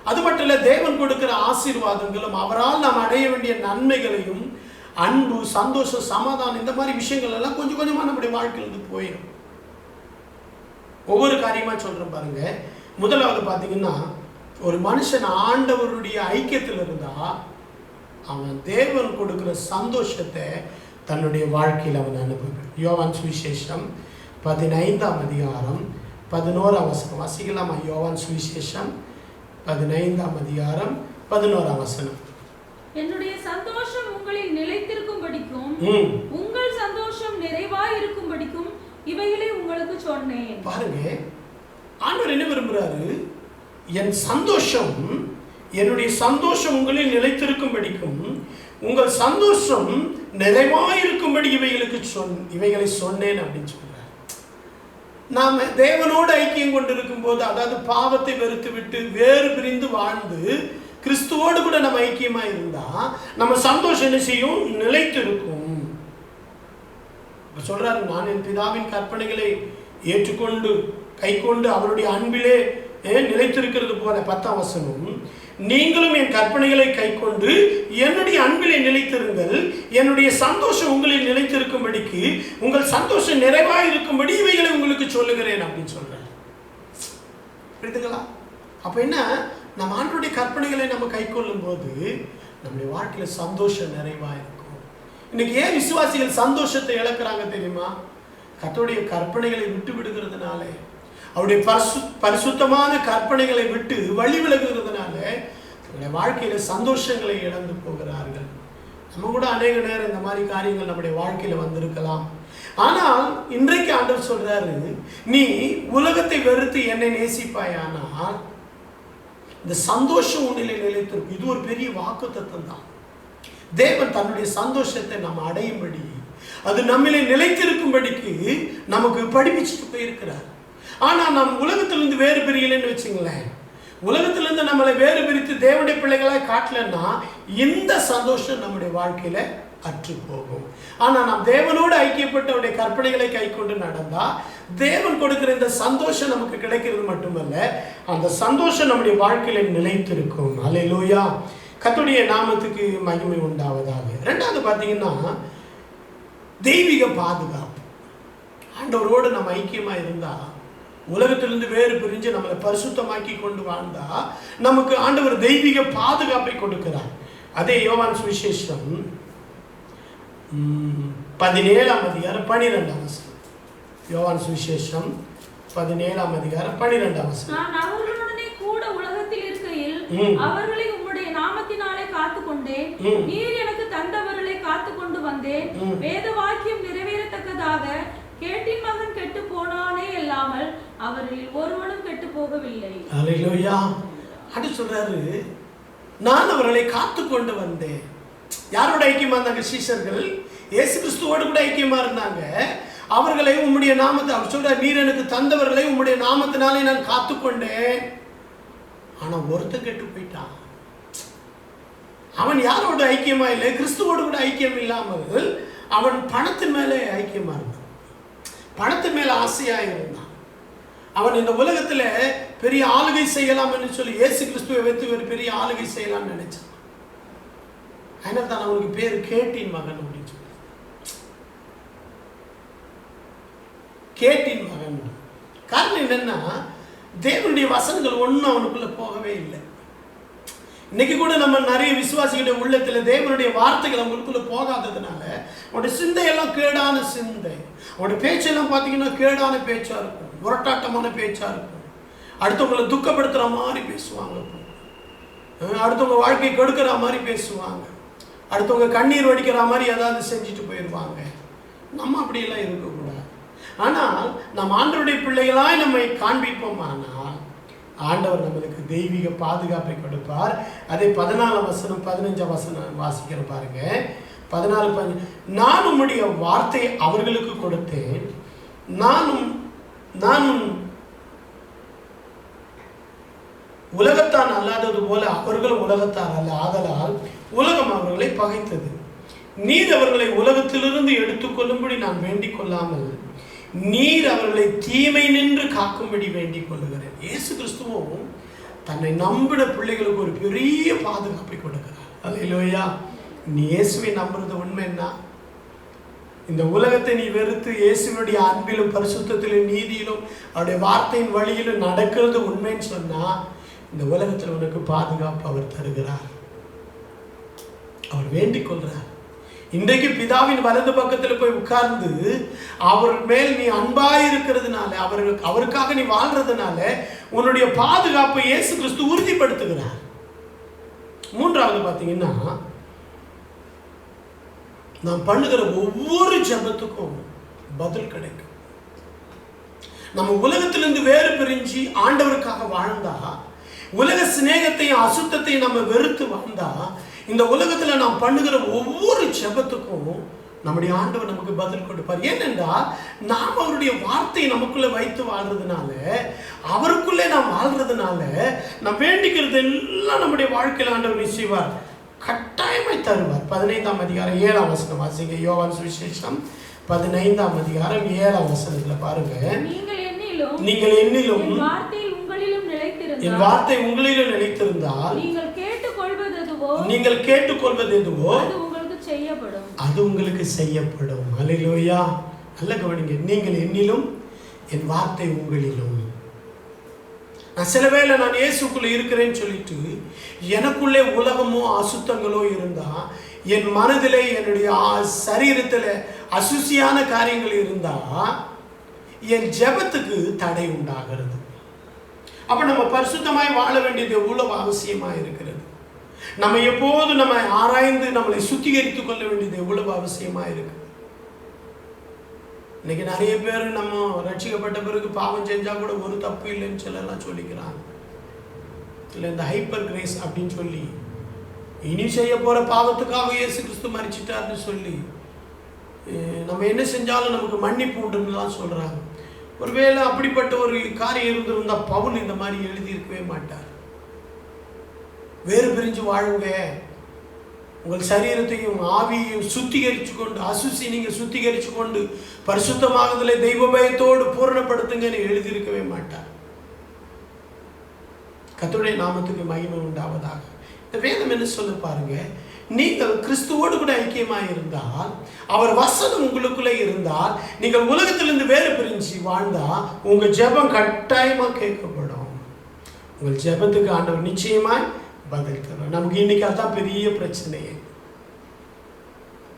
அது மட்டும் இல்ல, தேவன் கொடுக்கிற ஆசீர்வாதங்களும் அவரால் நாம் அடைய வேண்டிய நன்மைகளையும் அன்பு, சந்தோஷம், சமாதானம், இந்த மாதிரி விஷயங்கள் எல்லாம் கொஞ்சம் கொஞ்சமா நம்முடைய வாழ்க்கையிலிருந்து போயிடும். ஒவ்வொரு காரியமா சொல்றேன் பாருங்க. முதலாவது பார்த்தீங்கன்னா, ஒரு மனுஷன் ஆண்டவருடைய ஐக்கியத்தில் இருந்தா அவன் தேவன் கொடுக்கிற சந்தோஷத்தை தன்னுடைய வாழ்க்கையில் அவன் அனுபவிப்பான். யோவான் சுவிசேஷம் 15ஆம் அதிகாரம் 11ஆம் வசனம் வாசிக்கலாமா? யோவான் சுவிசேஷம் 15ஆம் அதிகாரம் 11ஆம் வசனம். என்னுடைய சந்தோஷம் உங்களில் நிலைத்திருக்கும்படிக்கும் உங்கள் சந்தோஷம் நிறைவாய் இருக்கும்படிக்கும் இவைகளை உங்களுக்கு சொன்னேன். பாருங்க, ஆண்டவர் என்ன விரும்புறாரு? என் சந்தோஷம், என்னுடைய சந்தோஷம் உங்களில் நிலைத்திருக்கும்படிக்கும் உங்கள் சந்தோஷம் நிறைவாயிருக்கும்படி இவைகளை சொன்னேன் அப்படின்னு சொல்றார். நாம தேவனோடு ஐக்கியம் கொண்டிருக்கும் போது, அதாவது பாவத்தை வெறுத்து விட்டு வேறு பிரிந்து வாழ்ந்து கிறிஸ்துவோடு கூட நம்ம ஐக்கியமா இருந்தா நம்ம சந்தோஷம் என்ன செய்யும்? நிலைத்திருக்கும். சொல்றாரு, நான் என் பிதாவின் கற்பனைகளை ஏற்றுக்கொண்டு கை கொண்டு அவருடைய அன்பிலே நிலைத்திருக்கிறது போல 10ஆம் வசனம், நீங்களும் என் கற்பனைகளை கை கொண்டு என்னுடைய அன்பிலே நிலைத்திருங்கள், என்னுடைய சந்தோஷம் உங்களில் நிலைத்திருக்கும்படிக்கு உங்கள் சந்தோஷம் நிறைவாக இருக்கும்படி இவைகளை உங்களுக்கு சொல்லுகிறேன் அப்படின்னு சொல்றேன். புரியுதுங்களா? அப்ப என்ன, நம்ம ஆண்டவருடைய கற்பனைகளை நம்ம கை கொள்ளும் போது நம்முடைய வாழ்க்கையில சந்தோஷம் நிறைவா இருக்கும். இன்னைக்கு ஏன் விசுவாசிகள் சந்தோஷத்தை இழக்கிறாங்க தெரியுமா? கர்த்தருடைய கற்பனைகளை விட்டு விடுகிறதுனால, அவருடைய பரிசுத்தமான கற்பனைகளை விட்டு வழி விலகுகிறதுனால நம்முடைய வாழ்க்கையில சந்தோஷங்களை இழந்து போகிறார்கள். நம்ம கூட அநேக நேரம் இந்த மாதிரி காரியங்கள் நம்முடைய வாழ்க்கையில வந்திருக்கலாம். ஆனால் இன்றைக்கு ஆண்டவர் சொல்றாரு, நீ உலகத்தை வெறுத்து என்னை நேசிப்பாயானால் இந்த சந்தோஷம் உன்னிலே நிலைத்திருக்கும். இது ஒரு பெரிய வாக்குத்தத்தம் தான். தேவன் தன்னுடைய சந்தோஷத்தை நம்ம அடையும்படி, அது நம்மிலே நிலைத்திருக்கும்படிக்கு நமக்கு படிப்பிச்சுட்டு போயிருக்கிறார். ஆனா நாம் உலகத்திலிருந்து வேறு பிரியலைன்னு வச்சுங்களேன், உலகத்திலிருந்து நம்மளை வேறு பிரித்து தேவனுடைய பிள்ளைகளாய் காட்டலன்னா இந்த சந்தோஷம் நம்முடைய வாழ்க்கையில அற்று போகும். ஆனா நாம் தேவனோடு ஐக்கியப்பட்ட அவருடைய கற்பனைகளை கை கொண்டு நடந்தா தேவன் கொடுக்கிற இந்த சந்தோஷம் நமக்கு கிடைக்கிறது மட்டுமல்ல, அந்த சந்தோஷம் நம்முடைய வாழ்க்கையில நிலைத்திருக்கும். அல்லேலூயா, கர்த்தருடைய நாமத்துக்கு மகிமை உண்டாவதாக. இரண்டாவது பார்த்தீங்கன்னா, தெய்வீக பாதுகாப்பு. ஆண்டவரோடு நம்ம ஐக்கியமா இருந்தா, உலகத்திலிருந்து வேறு பிரிஞ்சு நம்மளை பரிசுத்தமாக்கி கொண்டு வாழ்ந்தா நமக்கு ஆண்டவர் தெய்வீக பாதுகாப்பை கொடுக்கிறார். அதே யோவான் சுவிசேஷம் 17ஆம் அதிகாரம் 12ஆம் வசனம். யோவான் சுவிசேஷம் 17ஆம் அதிகாரம் 12ஆம் வசனம். நான் அவர்களுடனே கூட உலகத்தில் இருக்கையில் அவர்களை உம்முடைய நாமத்தினாலே காத்துக்கொண்டேன். நீர் எனக்கு தந்தவர்களை காத்துக்கொண்டு வந்தேன். வேத வாக்கியம் நிறைவேறத்தக்கதாக கேட்டின் மகன் கெட்டு போனானே இல்லாமல் அவரில் ஒருவனும் கெட்டு போகவில்லை. அல்லேலூயா. அப்படி சொல்றாரு, நான் அவர்களை காத்து கொண்டு வந்தேன். யாரோட ஐக்கியமா இருந்தாங்க? சீஷர்கள் இயேசு கிறிஸ்துவோடு கூட ஐக்கியமா இருந்தாங்க. அவர்களை உம்முடைய நாமத்தை, அவர் சொல்றார், நீர் எனக்கு தந்தவர்களை உம்முடைய நாமத்தினாலே நான் காத்துக்கொண்டேன். ஆனா ஒருத்தன் கெட்டு போயிட்டான். அவன் யாரோட ஐக்கியமா இல்லை? கிறிஸ்துவோடு கூட ஐக்கியம் இல்லாமல் அவன் பணத்தின் மேலே ஐக்கியமா இருந்தான், பணத்தின் மேல ஆசையா இருந்தான். அவன் இந்த உலகத்துல பெரிய ஆளுகை செய்யலாம் என்று சொல்லி இயேசு கிறிஸ்துவை வைத்து ஒரு பெரிய ஆளுகை செய்யலாம்னு நினைச்சான். அதனால தான் அவனுக்கு பேர் கேட்டின் மகன் அப்படின்னு சொல்லி. கேட்டின் மகன். காரணம் என்னன்னா, தேவனுடைய வசனங்கள் ஒன்றும் அவனுக்குள்ள போகவே இல்லை. இன்னைக்கு கூட நம்ம நிறைய விசுவாசிகளுடைய உள்ளத்துல தேவனுடைய வார்த்தைகள் அவங்களுக்குள்ள போகாததுனால அவனுடைய சிந்தையெல்லாம் கேடான சிந்தை. அவனுடைய பேச்செல்லாம் பார்த்தீங்கன்னா கேடான பேச்சா இருக்கும், முரட்டாட்டமான பேச்சா இருக்கும். அடுத்தவங்களை துக்கப்படுத்துற மாதிரி பேசுவாங்க, அடுத்தவங்க வாழ்க்கை கெடுக்கிற மாதிரி பேசுவாங்க, அடுத்தவங்க கண்ணீர் வடிக்கிற மாதிரி ஏதாவது செஞ்சுட்டு போயிடுவாங்க. நம்ம அப்படியெல்லாம் இருக்கக்கூடாது. ஆனால் நம்ம ஆண்டவருடைய பிள்ளைகளாய் நம்மை காண்பிப்போமானால் ஆண்டவர் நம்மளுக்கு தெய்வீக பாதுகாப்பை கொடுப்பார். அதே 14ஆம் வசனம் 15ஆம் வசனம் வாசிக்கிற பாருங்க. 14 நான் உம்முடைய வார்த்தையை அவர்களுக்கு கொடுத்தேன், நானும் உலகத்தான் அல்லாதது போல அவர்களும் உலகத்தான் அல்ல, ஆதலால் உலகம் அவர்களை பகைத்தது. நீர் அவர்களை உலகத்திலிருந்து எடுத்துக்கொள்ளும்படி நான் வேண்டிக் கொள்ளாமல் நீர் அவர்களை தீமை நின்று காக்கும்படி வேண்டிக் கொள்ளுகிறேன். இயேசு கிறிஸ்துவும் தன்னை நம்பின பிள்ளைகளுக்கு ஒரு பெரிய பாதுகாப்பை கொடுக்கிறார். அல்லேலூயா. நீ இயேசுவை நம்புறது உண்மைன்னா, இந்த உலகத்தை நீ வெறுத்து இயேசுவினுடைய அன்பிலும் பரிசுத்தத்திலும் நீதியிலும் அவருடைய வார்த்தையின் வழியிலும் நடக்கிறது உண்மைன்னு சொன்னா, இந்த உலகத்தில் உனக்கு பாதுகாப்பு அவர் தருகிறார். அவர் வேண்டிக் கொள்றார். இன்றைக்கு பிதாவின் வலது பக்கத்தில் போய் உட்கார்ந்து அவர் மேல் நீ அன்பாயிருக்கிறதுனால, அவருக்காக நீ வாழ்றதுனால உன்னுடைய பாதுகாப்பை இயேசு கிறிஸ்து உறுதிப்படுத்துகிறார். மூன்றாவது பார்த்தீங்கன்னா, நாம் பண்ணுகிற ஒவ்வொரு ஜெபத்துக்கும் பதில் கிடைக்கும். நம்ம உலகத்திலிருந்து வேறு பிரிஞ்சு ஆண்டவருக்காக வாழ்ந்தா, உலக சிநேகத்தையும் அசுத்தத்தையும் நம்ம வெறுத்து வாழ்ந்தா, இந்த உலகத்துல நாம் பண்ணுகிற ஒவ்வொரு ஜெபத்துக்கும் நம்முடைய ஆண்டவர் நமக்கு பதில் கொடுப்பார். ஏனென்றால் நாம் அவருடைய வார்த்தையை நமக்குள்ள வைத்து வாழ்றதுனால, அவருக்குள்ளே நாம் வாழ்றதுனால, நாம் வேண்டிக்கிறது எல்லாம் நம்முடைய வாழ்க்கையில் ஆண்டவர் நிச்சயிவார், கட்டாயமாய் தருவார். 15ஆம் அதிகாரம் 7ஆம் வசனம் வாசிங்க. யோவான் சுவிசேஷம் 15ஆம் அதிகாரம் 7ஆம் வசனத்துல பாருங்க. நீங்கள் என்னிலும் என் வார்த்தை உங்களிலும் நிலைத்திருந்தால் நீங்கள் கேட்டுக்கொள்வது எதுவோ அது உங்களுக்கு செய்யப்படும். அல்லேலூயா. நல்ல கவனிங்க. நீங்கள் என்னிலும் என் வார்த்தை உங்களிலும். நான் சில வேளை நான் இயேசுக்குள்ள இருக்கிறேன்னு சொல்லிட்டு எனக்குள்ளே உலகமோ அசுத்தங்களோ இருந்தா, என் மனதிலே என்னுடைய சரீரத்தில் அசுசியான காரியங்கள் இருந்தா, என் ஜெபத்துக்கு தடை உண்டாகிறது. அப்ப நம்ம பரிசுத்தமாய் வாழ வேண்டியது எவ்வளவு அவசியமா இருக்கிறது. நம்ம எப்போது நம்ம ஆராய்ந்து நம்மளை சுத்திகரித்துக் கொள்ள வேண்டியது எவ்வளவு அவசியமா இருக்கு. இன்னைக்கு நிறைய பேர் நம்ம ரட்சிக்கப்பட்ட பிறகு பாவம் செஞ்சா கூட ஒரு தப்பு இல்லைன்னு சொல்லலாம் சொல்லிக்கிறாங்க. இல்லை இந்த ஹைப்பர் கிரேஸ் அப்படின்னு சொல்லி, இனி செய்ய போற பாவத்துக்காக இயேசு கிறிஸ்து மரிச்சிட்டார்னு சொல்லி நம்ம என்ன செஞ்சாலும் நமக்கு மன்னிப்பு உண்டுன்னு சொல்றாங்க. ஒருவேளை அப்படிப்பட்ட ஒரு காரியம் இருந்திருந்தா பவுல் இந்த மாதிரி எழுதியிருக்கவே மாட்டார். வேறு பிரிஞ்சு வாழுங்க, உங்கள் சரீரத்தையும் ஆவியையும் சுத்திகரிச்சு கொண்டு, அசுசி நீங்க சுத்திகரிச்சு கொண்டு பரிசுத்தமாகுதலை தெய்வ பயத்தோடு பூரணப்படுத்துங்கன்னு எழுதியிருக்கவே மாட்டார். கர்த்தருடைய நாமத்துக்கு மகிமை உண்டாவதாக. இந்த வேதம் என்ன சொல்ல பாருங்க, நீங்கள் கிறிஸ்துவோடு கூட ஐக்கியமாக இருந்தால், அவர் வசனம் உங்களுக்குள்ளே இருந்தால், நீங்கள் உலகத்திலிருந்து வேறு பிரிஞ்சு வாழ்ந்தா உங்க ஜெபம் கட்டாயமா கேட்கப்படும். உங்கள் ஜெபத்துக்கு ஆண்டவர் நிச்சயமாய் பதில் தரும். நமக்கு இன்னைக்கு அதான் பெரிய பிரச்சனையே.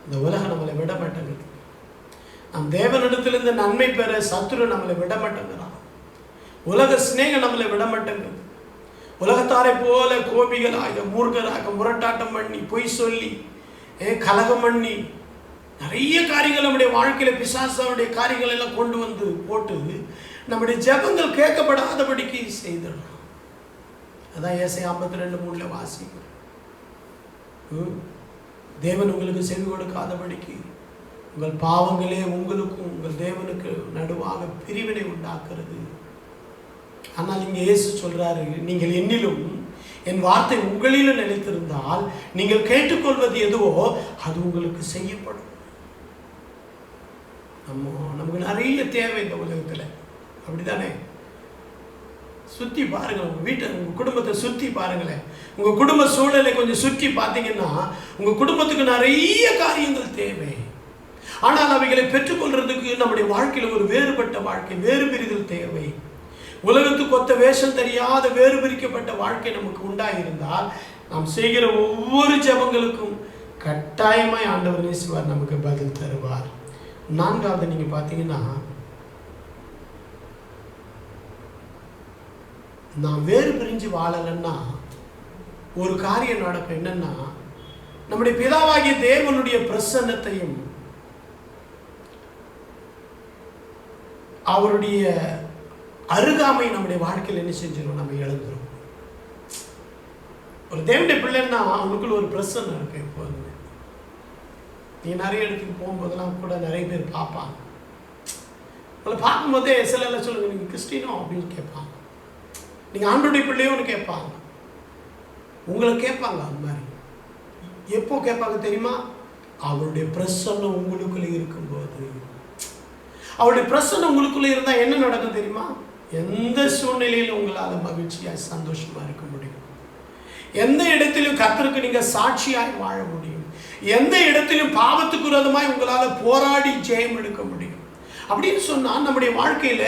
இந்த உலகம் நம்மளை விட மாட்டேங்குது. நம் தேவனிடத்திலிருந்து நன்மை பெற சத்துரு நம்மளை விட மாட்டேங்கிறான். உலக சிநேகம் நம்மளை விட மாட்டேங்குது. உலகத்தாரை போல கோபிகளாக, மூர்க்கராக, முரட்டாட்டம் பண்ணி, பொய் சொல்லி, கலகம் பண்ணி, நிறைய காரியங்கள் நம்முடைய வாழ்க்கையில பிசாசுடைய காரியங்கள் எல்லாம் கொண்டு வந்து போட்டு நம்முடைய ஜெபங்கள் கேட்கப்படாதபடிக்கு செய்திடலாம். அதான் ஏசாயா 52:3 வாசிக்கிறோம். தேவன் உங்களுக்கு செவி கொடுக்காதபடிக்கு உங்கள் பாவங்களே உங்களுக்கும் உங்கள் தேவனுக்கு நடுவாக பிரிவினை உண்டாக்குறது. ஆனால் இங்கே இயேசு சொல்றாரு, நீங்கள் என்னிலும் என் வார்த்தை உங்களிலும் நிலைத்திருந்தால் நீங்கள் கேட்டுக்கொள்வது எதுவோ அது உங்களுக்கு செய்யப்படும். நமக்கு நிறைய தேவை இந்த உலகத்தில், அப்படித்தானே? சுற்றி பாருங்க, உங்கள் வீட்டை, உங்கள் குடும்பத்தை சுற்றி பாருங்களேன். உங்கள் குடும்ப சூழலை கொஞ்சம் சுற்றி பார்த்தீங்கன்னா உங்கள் குடும்பத்துக்கு நிறைய காரியங்கள் தேவை. ஆனால் அவைகளை பெற்றுக்கொள்றதுக்கு நம்முடைய வாழ்க்கையில் ஒரு வேறுபட்ட வாழ்க்கை, வேறு பிரிதல் தேவை. உலகத்துக்கு ஒத்த வேஷம் தெரியாத வேறு பிரிக்கப்பட்ட வாழ்க்கை நமக்கு உண்டாயிருந்தால் நாம் செய்கிற ஒவ்வொரு ஜெபங்களுக்கும் கட்டாயமாய் ஆண்டவர் நேசிவார், நமக்கு பதில் தருவார். நான்காவது நீங்க பார்த்தீங்கன்னா, நான் வேறு பிரிஞ்சு வாழலன்னா ஒரு காரியம் நடக்கும். என்னன்னா, நம்முடைய பிதாவாகிய தேவனுடைய பிரசன்னத்தையும் அவருடைய அருகாமை நம்முடைய வாழ்க்கையில் என்ன செஞ்சிடும், நம்ம இழந்துரும். ஒரு தேவனுடைய பிள்ளைன்னா அவனுக்குள்ள ஒரு பிரசன்னம் இருக்கு. எப்போதுமே நீ நிறைய இடத்துக்கு போகும்போதெல்லாம் கூட நிறைய பேர் பார்ப்பாங்க. உங்களை பார்க்கும்போதே சில எல்லாம் சொல்லுங்க, நீங்க கிறிஸ்டினோ அப்படின்னு கேட்பாங்க. நீங்க ஆண்டவருடைய பிள்ளையோன்னு கேட்பாங்க. உங்களை கேட்பாங்க. அது மாதிரி எப்போ கேட்பாங்க தெரியுமா? அவருடைய பிரசன்னம் உங்களுக்குள்ள இருக்கும்போது. அவருடைய பிரசன்னம் உங்களுக்குள்ள இருந்தா என்ன நடக்கும் தெரியுமா? எந்த சூழ்நிலையிலும் உங்களால் மகிழ்ச்சியாய் சந்தோஷமா இருக்க முடியும். எந்த இடத்திலும் கர்த்தருக்கு நீங்க சாட்சியாய் வாழ முடியும். எந்த இடத்திலும் பாவத்துக்கு விரோதமாய் உங்களால் போராடி ஜெயம் எடுக்க முடியும். அப்படின்னு சொன்னால் நம்முடைய வாழ்க்கையில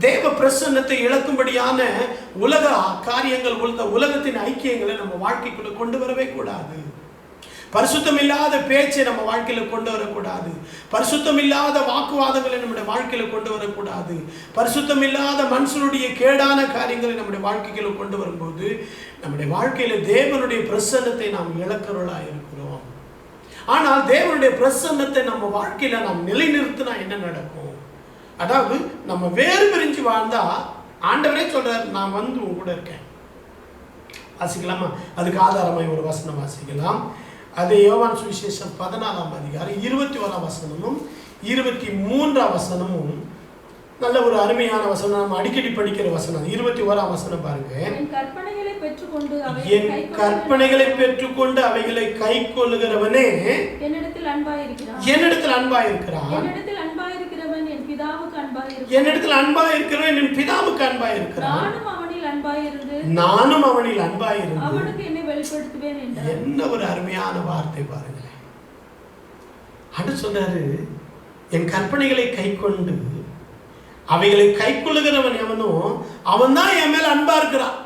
தேவ பிரசன்னத்தை இழக்கும்படியான உலக காரியங்கள், உலகத்தின் ஐக்கியங்களை நம்ம வாழ்க்கைக்குள்ள கொண்டு வரவே கூடாது. பரிசுத்தம் இல்லாத பேச்சை நம்ம வாழ்க்கையில கொண்டு வரக்கூடாது. பரிசுத்தம் இல்லாத வாக்குவாதங்களை நம்முடைய வாழ்க்கையில கொண்டு வரக்கூடாது. பரிசுத்தம் இல்லாத மனுஷனுடைய கேடான காரியங்களை நம்முடைய வாழ்க்கையில கொண்டு வரும்போது நம்முடைய வாழ்க்கையில தேவனுடைய பிரசன்னத்தை நாம் இழக்கிறவர்களாக இருக்கிறோம். ஆனால் தேவனுடைய பிரசன்னத்தை நம்ம வாழ்க்கையில நாம் நிலைநிறுத்தினா என்ன நடக்கும்? அதாவது நம்ம வேறு பிரிஞ்சு வாழ்ந்தா ஆண்டவரே சொல்றாரு, நான் வந்து உங்க கூட இருக்கேன். வாசிக்கலாமா? அதுக்கு ஆதாரமாய் ஒரு வசனம் வாசிக்கலாம். அது யோவான் சுவிசேஷம் 14ஆம் அதிகாரம் 21ஆம் வசனமும் 23ஆம் வசனமும் நல்ல ஒரு அருமையான வசனம். நம்ம அடிக்கடி படிக்கிற வசனம். 21ஆம் வசனம் பாருங்க. என் கற்பனைகளை பெற்றுக்கொண்டு அவைகளை கை கொள்ளுகிறவனே என்னிடத்தில் அன்பாயிருக்கிறான். என்னிடத்தில் அன்பாயிருக்கிறவன் என் பிதாவுக்கு அன்பாயிருக்கிறான். நானும் அவனில் அன்பாயிருந்து அவனுக்கு என்னை வெளிப்படுத்துவேன் என்றார். என்ன ஒரு அருமையான வார்த்தை பாருங்களேன். ஆண்டவர் சொல்றாரு, என் கற்பனைகளை கை கொண்டு அவைகளை கை கொள்ளுகிறவன் எவனோ அவன் தான் என் மேல அன்பா இருக்கிறான்.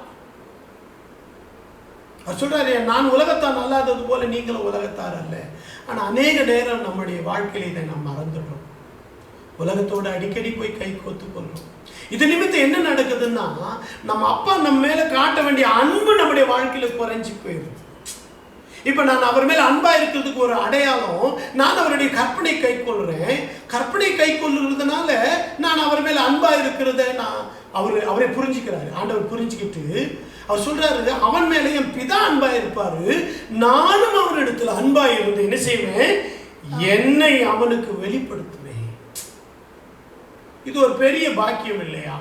அவர் சொல்றாரு, நான் உலகத்தார் அல்லாதது போல நீங்களும் உலகத்தார் அல்ல. ஆனா அநேக நேரம் நம்முடைய வாழ்க்கையில இதை நாம் மறந்துடுறோம். உலகத்தோடு அடிக்கடி போய் கை கோத்து கொள்றோம். இது நிமித்தம் என்ன நடக்குதுன்னா, நம்ம அப்பா நம்ம மேல காட்ட வேண்டிய அன்பு நம்முடைய வாழ்க்கையில குறைஞ்சி போயிடும். இப்ப நான் அவர் மேல அன்பா இருக்கிறதுக்கு ஒரு அடையாளம், நான் அவருடைய கற்பனை கை கொள்றேன். கற்பனை கை கொள்ளுறதுனால நான் அவர் மேல அன்பா இருக்கிறத நான் அவரை புரிஞ்சுக்கிறாரு. ஆண்டவர் புரிஞ்சுக்கிட்டு அவர் சொல்றாரு, அவன் மேல என் பிதா அன்பா இருப்பாரு, நானும் அவரிடத்துல அன்பா இருந்து என்ன செய்வேன், என்னை அவனுக்கு வெளிப்படுத்துவேன். இது ஒரு பெரிய பாக்கியம் இல்லையா?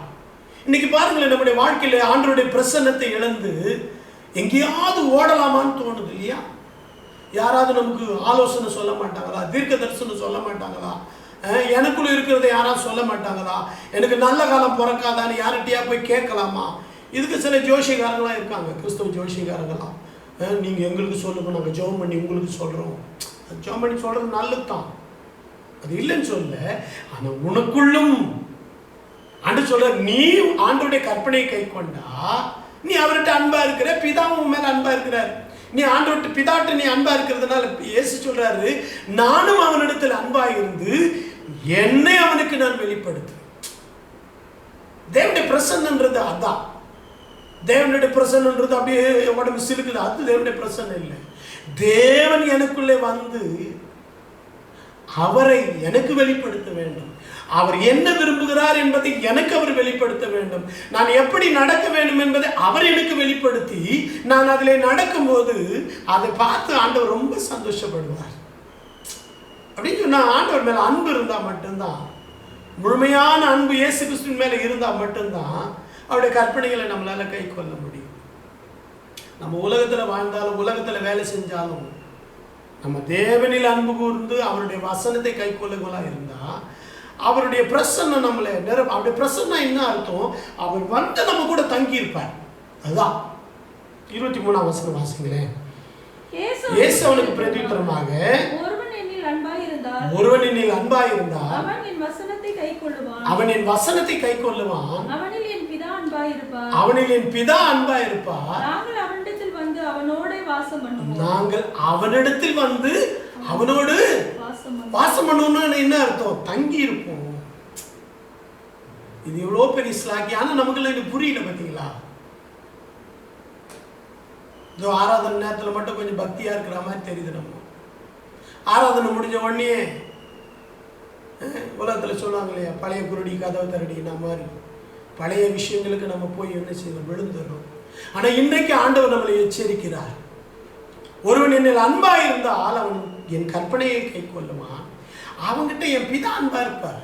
இன்னைக்கு பாருங்களேன், நம்முடைய வாழ்க்கையில ஆண்டவருடைய பிரசன்னத்தை இழந்து எங்கேயாவது ஓடலாமான்னு தோணுது இல்லையா? யாராவது நமக்கு ஆலோசனை சொல்ல மாட்டாங்களா? தீர்க்க தரிசனம் சொல்ல மாட்டாங்களா? எனக்குள்ள இருக்கிறத யாராவது சொல்ல மாட்டாங்களா? எனக்கு நல்ல காலம் பிறக்காதான்னு யார்கிட்டயா போய் கேட்கலாமா? இதுக்கு சில ஜோஷிகாரங்களாம் இருக்காங்க, கிறிஸ்தவ ஜோஷிகாரங்களாம். நீங்கள் எங்களுக்கு சொல்லுங்க, நாங்கள் ஜெபம் பண்ணி உங்களுக்கு சொல்கிறோம். ஜெபம் பண்ணி சொல்கிறது நல்லது தான், அது இல்லைன்னு சொல்ல. ஆனால் உனக்குள்ளும் ஆண்டு சொல்ற, நீ ஆண்டோடைய கற்பனையை கை கொண்டா நீ அவர்கிட்ட அன்பா இருக்கிற, பிதாவும் மேல அன்பா இருக்கிறார். நீ ஆண்டோட்ட பிதாட்ட நீ அன்பா இருக்கிறதுனால இயேசு சொல்றாரு, நானும் அவனிடத்தில் அன்பா இருந்து என்னை அவனுக்கு நான் வெளிப்படுத்து. தேவனுடைய பிரசன்னன்றது அதான். தேவனுடைய பிரசன்னன்றது அப்படியே உடம்பு சிலுக்குது, அது தேவனுடைய பிரசன்னம் இல்லை. தேவன் எனக்குள்ளே வந்து அவரை எனக்கு வெளிப்படுத்த வேண்டும். அவர் என்ன விரும்புகிறார் என்பதை எனக்கு அவர் வெளிப்படுத்த வேண்டும். நான் எப்படி நடக்க வேண்டும் என்பதை அவர் எனக்கு வெளிப்படுத்தி நான் அதில் நடக்கும்போது அதை பார்த்து ஆண்டவர் ரொம்ப சந்தோஷப்படுவார். அப்படின்னு சொன்னா, ஆண்டவர் மேல அன்பு இருந்தா மட்டும்தான், முழுமையான அன்பு இயேசு கிறிஸ்துவின் மேல இருந்தா மட்டும்தான் அவருடைய கற்பனைகளை நம்மளால கை கொள்ள முடியும். நம்ம உலகத்துல வாழ்ந்தாலும் உலகத்துல வேலை செஞ்சாலும் நம்ம தேவனில் அன்பு கூர்ந்து அவருடைய வசனத்தை கை கொள்ளுகளா இருந்தா அவருடைய பிரசன்னம் நம்மளை அவருடைய பிரசன்னம் என்ன அர்த்தம், அவர் வந்து நம்ம கூட தங்கி இருப்பார். அதுதான் 23ஆம் வசனம் வாசிங்களேன். இயேசு அவனுக்கு பிரதியுத்தரமாக, ஒருவன் என்னில் அன்பாய் இருந்தால் அவன் என் வசனத்தை கைக்கொள்ளுவான், அவனில் என் பிதா அன்பாய் இருப்பார். நாங்கள் அவனிடத்தில் வந்து அவனோடு வாசம் பண்ணுவோம்னு என்ன அர்த்தம், தங்கி இருப்போம். இது எவ்வளவு பெரிய ஸ்லாக்கி. ஆனா நமக்கு இது புரியல. பாத்தீங்களா, இதோ ஆராதனை நேரத்துல மட்டும் கொஞ்சம் பக்தியா இருக்கிற மாதிரி தெரியுது. நம்ம ஆராதனை முடிஞ்ச உடனே உலகத்துல சொல்லுவாங்க இல்லையா, பழைய குருடி கதவை தரடினா மாதிரி பழைய விஷயங்களுக்கு நம்ம போய் என்ன செய்யணும், விழுந்துடுறோம். ஆனா இன்றைக்கு ஆண்டவர் நம்மளை எச்சரிக்கிறார். ஒருவன் என்னில் அன்பா இருந்தால் அவன் என் கற்பனையை கை கொள்ளுவான், அவங்கிட்ட என் பிதா அன்பா இருப்பார்.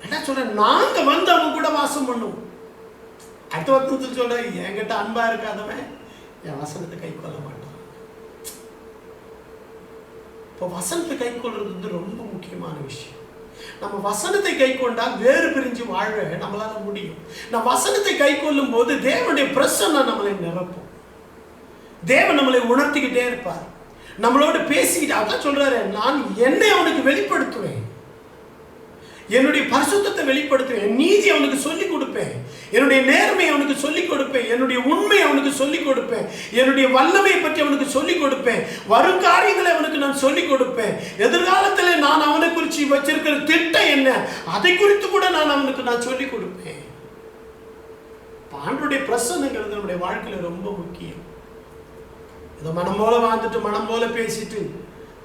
என்ன சொல்ற, நாங்க வந்து அவங்க கூட வாசம் பண்ணுவோம். அடுத்த வருத்தத்தில் சொல்ற, என்கிட்ட அன்பா இருக்காதவன் என் வசனத்தை கை கொள்ள மாட்டான். இப்போ வசனத்தை கை கொள்றது வந்து ரொம்ப முக்கியமான விஷயம். நம்ம வசனத்தை கை கொண்டால் வேறு பிரிஞ்சு வாழ நம்மளால முடியும். நம்ம வசனத்தை கை கொள்ளும் போது தேவனுடைய பிரசன்னம் நம்மளை நிரப்பும். தேவன் நம்மளை உணர்த்திக்கிட்டே இருப்பார், நம்மளோட பேசிக்கிட்டு. அதான் சொல்றாரு, நான் என்னை அவனுக்கு வெளிப்படுத்துவேன், என்னுடைய பரிசுத்தத்தை வெளிப்படுத்துவேன், நீதி அவனுக்கு சொல்லிக் கொடுப்பேன், என்னுடைய நேர்மை அவனுக்கு சொல்லிக் கொடுப்பேன், என்னுடைய உண்மை அவனுக்கு சொல்லிக் கொடுப்பேன், என்னுடைய வல்லமையை பற்றி அவனுக்கு சொல்லிக் கொடுப்பேன், வரும் காரியங்களை அவனுக்கு நான் சொல்லிக் கொடுப்பேன், எதிர்காலத்தில் நான் அவனை குறித்து வச்சிருக்கிற திட்டம் என்ன அதை குறித்து கூட நான் அவனுக்கு சொல்லிக் கொடுப்பேன். ஆண்டவருடைய பிரசன்னங்கிறது நம்முடைய வாழ்க்கையில ரொம்ப முக்கியம். இதை மனம் போல வாழ்ந்துட்டு மனம் போல பேசிட்டு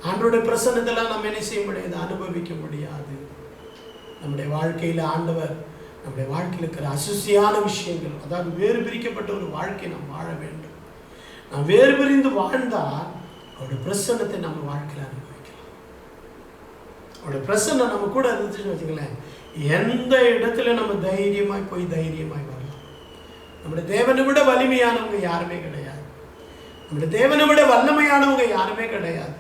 ஆண்டவருடைய பிரசன்னத்தெல்லாம் நம்ம என்ன செய்ய முடியாது, அனுபவிக்க முடியாது. நம்முடைய வாழ்க்கையில் ஆண்டவர் நம்முடைய வாழ்க்கையில் இருக்கிற அசுசியான விஷயங்கள், அதாவது வேறு பிரிக்கப்பட்ட ஒரு வாழ்க்கை நாம் வாழ வேண்டும். நாம் வேறு பிரிந்து வாழ்ந்தால் அவருடைய பிரசன்னத்தை நம்ம வாழ்க்கையில் அனுபவிக்கலாம். அவருடைய பிரசன்னம் நம்ம கூட இருந்துச்சுன்னு வச்சுங்களேன், எந்த இடத்துல நம்ம தைரியமாய் போய் தைரியமாய் வரலாம். நம்முடைய தேவனை விட வலிமையானவங்க யாருமே கிடையாது, நம்முடைய தேவனை விட வல்லமையானவங்க யாருமே கிடையாது,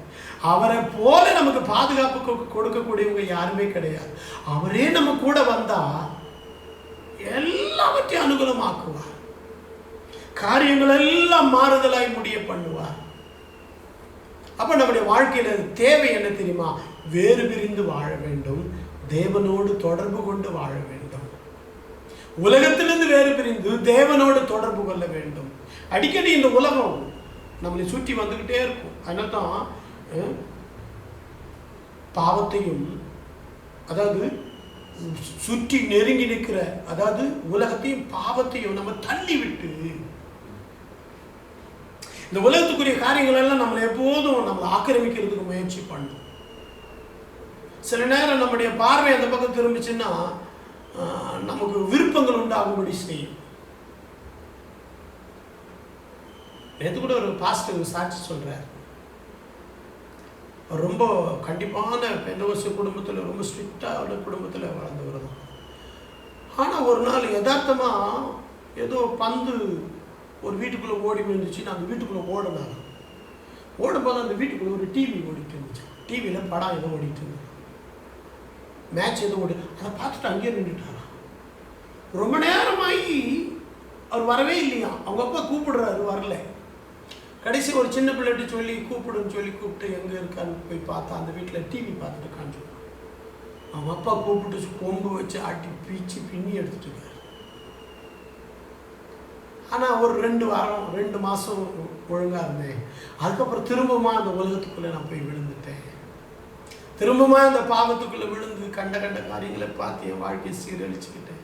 அவரை போல நமக்கு பாதுகாப்பு கொடுக்கக்கூடியவங்க யாருமே கிடையாது. அவரே நம்ம கூட வந்தா எல்லாவற்றையும் அனுகூலமாக்குவார், காரியங்கள் எல்லாம் மாறுதலாய் முடிய பண்ணுவார். அப்ப நம்முடைய வாழ்க்கையில தேவை என்ன தெரியுமா? வேறு பிரிந்து வாழ வேண்டும், தேவனோடு தொடர்பு கொண்டு வாழ வேண்டும். உலகத்திலிருந்து வேறு பிரிந்து தேவனோடு தொடர்பு கொள்ள வேண்டும். அடிக்கடி இந்த உலகம் நம்மளை சுற்றி வந்துகிட்டே இருக்கும். அதனால்தான் பாவத்தையும், அதாவது சுற்றி நெருங்கி நிற்கிற, அதாவது உலகத்தையும் பாவத்தையும் நம்ம தள்ளி விட்டு இந்த உலகத்துக்குரிய காரியங்கள் எல்லாம் நம்மளை எப்போதும் நம்மளை ஆக்கிரமிக்கிறதுக்கு முயற்சி பண்ணும். சில நேரம் நம்முடைய பார்வை அந்த பக்கம் திரும்பிச்சுன்னா நமக்கு விருப்பங்கள் உண்டாகும்படி செய்யும். நேற்று கூட ஒரு பாஸ்டர் சாட்சி சொல்றார். ரொம்ப கண்டிப்பான பெந்தகோஸ்து குடும்பத்தில், ரொம்ப ஸ்ட்ரிக்டான குடும்பத்தில் வளர்ந்தவர் தான். ஆனால் ஒரு நாள் யதார்த்தமாக ஏதோ பந்து ஒரு வீட்டுக்குள்ளே ஓடி விழுந்துச்சு. அந்த வீட்டுக்குள்ளே ஓடினாங்க. ஓடும்போது அந்த வீட்டுக்குள்ளே ஒரு டிவி ஓடிட்டு இருந்துச்சு. டிவியில் படம் ஏதோ ஓடிட்டு இருந்துச்சு, மேட்ச் ஏதோ ஓடி. அதை பார்த்துட்டு அங்கேயே நின்றுட்டாரா. ரொம்ப நேரமாகி அவர் வரவே இல்லையா. அவங்க அப்பா கூப்பிடுறாரு, வரல. கடைசி ஒரு சின்ன பிள்ளைட்டு சொல்லி கூப்பிடுன்னு சொல்லி கூப்பிட்டு எங்கே இருக்கான்னு போய் பார்த்தா அந்த வீட்டில் டிவி பார்த்துட்டு இருக்கான்னு சொல்லி அவங்க அப்பா கூப்பிட்டு கொம்பு வச்சு ஆட்டி பீச்சு பின்னி எடுத்துட்டு இருக்காரு. ஆனால் ஒரு 2 வாரம் 2 மாதம் ஒழுங்காக இருந்தேன். அதுக்கப்புறம் திரும்பமா அந்த உலகத்துக்குள்ளே நான் போய் விழுந்துட்டேன். திரும்பமா அந்த பாவத்துக்குள்ளே விழுந்து கண்ட காரியங்களை பார்த்து என் வாழ்க்கையை சீரழிச்சுக்கிட்டேன்.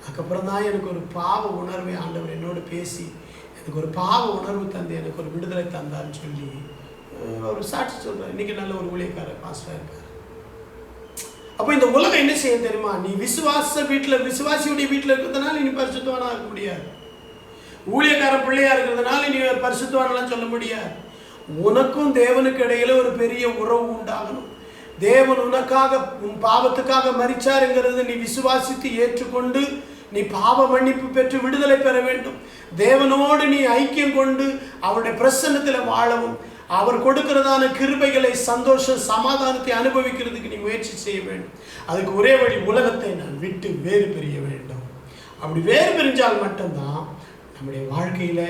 அதுக்கப்புறம் தான் எனக்கு ஒரு பாவ உணர்வை ஆண்டவர் என்னோட பேசி எனக்கு ஒரு பாவ உணர்வு தந்து எனக்கு ஒரு விடுதலை தந்தான்னு சொல்லி ஒரு சாட்சி சொல்றாரு. இன்னைக்கு நல்ல ஒரு ஊழியக்காரர் பாஸ்டரா இருக்காரு. அப்போ இந்த உலகம் என்ன செய்ய தெரியுமா? நீ விசுவாசியுடைய வீட்டில் இருக்கிறதுனால நீ பரிசுத்தவானா இருக்க முடியாது. ஊழியக்கார பிள்ளையா இருக்கிறதுனால நீ பரிசுத்தவானலாம் சொல்ல முடியாது. உனக்கும் தேவனுக்கு இடையில ஒரு பெரிய உறவு உண்டாகணும். தேவன் உனக்காக உன் பாவத்துக்காக மரிச்சாருங்கிறது நீ விசுவாசித்து ஏற்றுக்கொண்டு நீ பாவ மன்னிப்பு பெற்று விடுதலை பெற வேண்டும். தேவனோடு நீ ஐக்கியம் கொண்டு அவருடைய பிரசன்னத்தில் வாழவும், அவர் கொடுக்கிறதான கிருபைகளை, சந்தோஷம், சமாதானத்தை அனுபவிக்கிறதுக்கு நீ முயற்சி செய்ய வேண்டும். அதுக்கு ஒரே வழி, உலகத்தை நான் விட்டு வேறு பிரிய வேண்டும். அப்படி வேறு பிரிஞ்சால் மட்டும்தான் நம்முடைய வாழ்க்கையில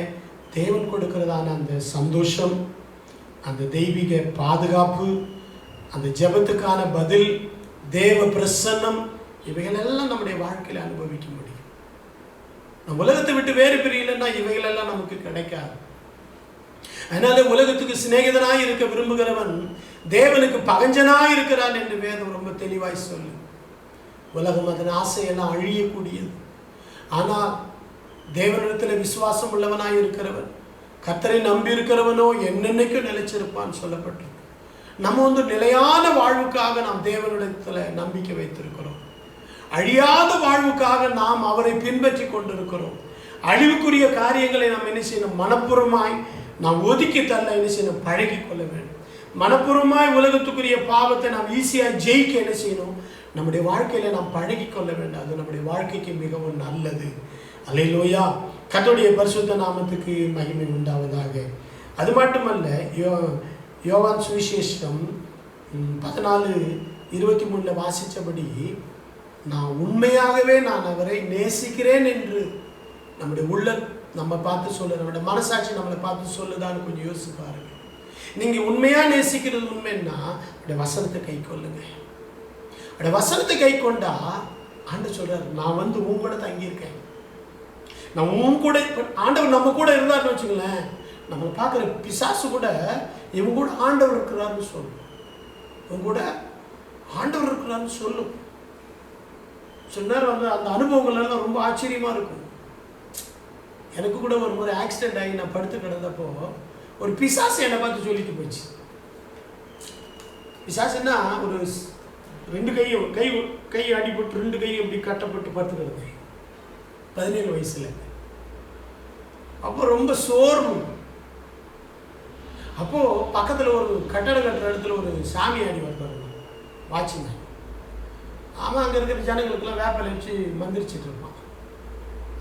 தேவன் கொடுக்கிறதான அந்த சந்தோஷம், அந்த தெய்வீக பாதுகாப்பு, அந்த ஜெபத்துக்கான பதில், தேவ பிரசன்னம், இவைகளெல்லாம் நம்முடைய வாழ்க்கையில் அனுபவிக்க முடியும். நம்ம உலகத்தை விட்டு வேறு பிரியலைன்னா இவைகளெல்லாம் நமக்கு கிடைக்காது. அதனால உலகத்துக்கு சிநேகிதனாய் இருக்க விரும்புகிறவன் தேவனுக்கு பகஞ்சனாய் இருக்கிறான் என்று வேதம் ரொம்ப தெளிவாய் சொல்லு. உலகம் அதன் ஆசையெல்லாம் அழியக்கூடியது. ஆனால் தேவனிடத்தில் விசுவாசம் உள்ளவனாய் இருக்கிறவன், கர்த்தரை நம்பி இருக்கிறவனோ என்னென்னைக்கும் நிலைச்சிருப்பான்னு சொல்லப்பட்டிருக்கு. நம்ம நிலையான வாழ்வுக்காக நாம் தேவனிடத்தில் நம்பிக்கை வைத்திருக்கிறோம். அழியாத வாழ்வுக்காக நாம் அவரை பின்பற்றி கொண்டிருக்கிறோம். அழிவுக்குரிய காரியங்களை நாம் என்ன செய்யணும்? மனப்பூர்வமாய் நாம் ஒதுக்கி தள்ள என்ன செய்யணும்? பழகி கொள்ள வேண்டும். மனப்பூர்வமாய் உலகத்துக்குரிய பாவத்தை நாம் ஈஸியாக ஜெயிக்க என்ன செய்யணும்? நம்முடைய வாழ்க்கையில நாம் பழகி கொள்ள வேண்டும். அது நம்முடைய வாழ்க்கைக்கு மிகவும் நல்லது. அல்லேலூயா. கர்த்தருடைய பரிசுத்த நாமத்துக்கு மகிமை உண்டாவதாக. அது மட்டுமல்ல, யோவான் சுவிசேஷம் 14:23 வாசித்தபடி, நான் உண்மையாகவே நான் அவரை நேசிக்கிறேன் என்று நம்முடைய நம்ம பார்த்து சொல்லு, நம்மளோட மனசாட்சி நம்மளை பார்த்து சொல்லுதான்னு கொஞ்சம் யோசிச்சு பாருங்க. நீங்கள் உண்மையாக நேசிக்கிறது உண்மைன்னா அப்படியே வசனத்தை கை கொள்ளுங்க. அப்படியே வசனத்தை கை கொண்டா ஆண்டவர் சொல்றாரு, நான் வந்து உன் கூட தங்கியிருக்கேன், நான் உன் கூட. ஆண்டவர் நம்ம கூட இருந்தாருன்னு வச்சுங்களேன், நம்மளை பார்க்குற பிசாசு கூட இவங்க கூட ஆண்டவர் இருக்கிறாருன்னு சொல்லும், இவங்க கூட ஆண்டவர் இருக்கிறாருன்னு சொல்லும். சில நேரம் வந்து அந்த அனுபவங்கள் எல்லாம் ரொம்ப ஆச்சரியமாக இருக்கும். எனக்கு கூட ஒரு முறை ஆக்சிடென்ட் ஆகி நான் படுத்து கிடந்தப்போ ஒரு பிசாசு என்னை பார்த்து சொல்லிட்டு போச்சு. பிசாசுன்னா ஒரு 2 கை அடிபட்டு 2 கை அப்படி கட்டப்பட்டு படுத்து கிடந்தேன் 17 வயசுல. அப்போ ரொம்ப சோர்வு. அப்போ பக்கத்தில் ஒரு கட்டடம் கட்டுற இடத்துல ஒரு சாமியாடி வருவாங்க, வாட்சிங்க. அவன் அங்கே இருக்கிற ஜனங்களுக்கெல்லாம் வேப்பலை வச்சு மந்திரிச்சிட்டு இருப்பான்.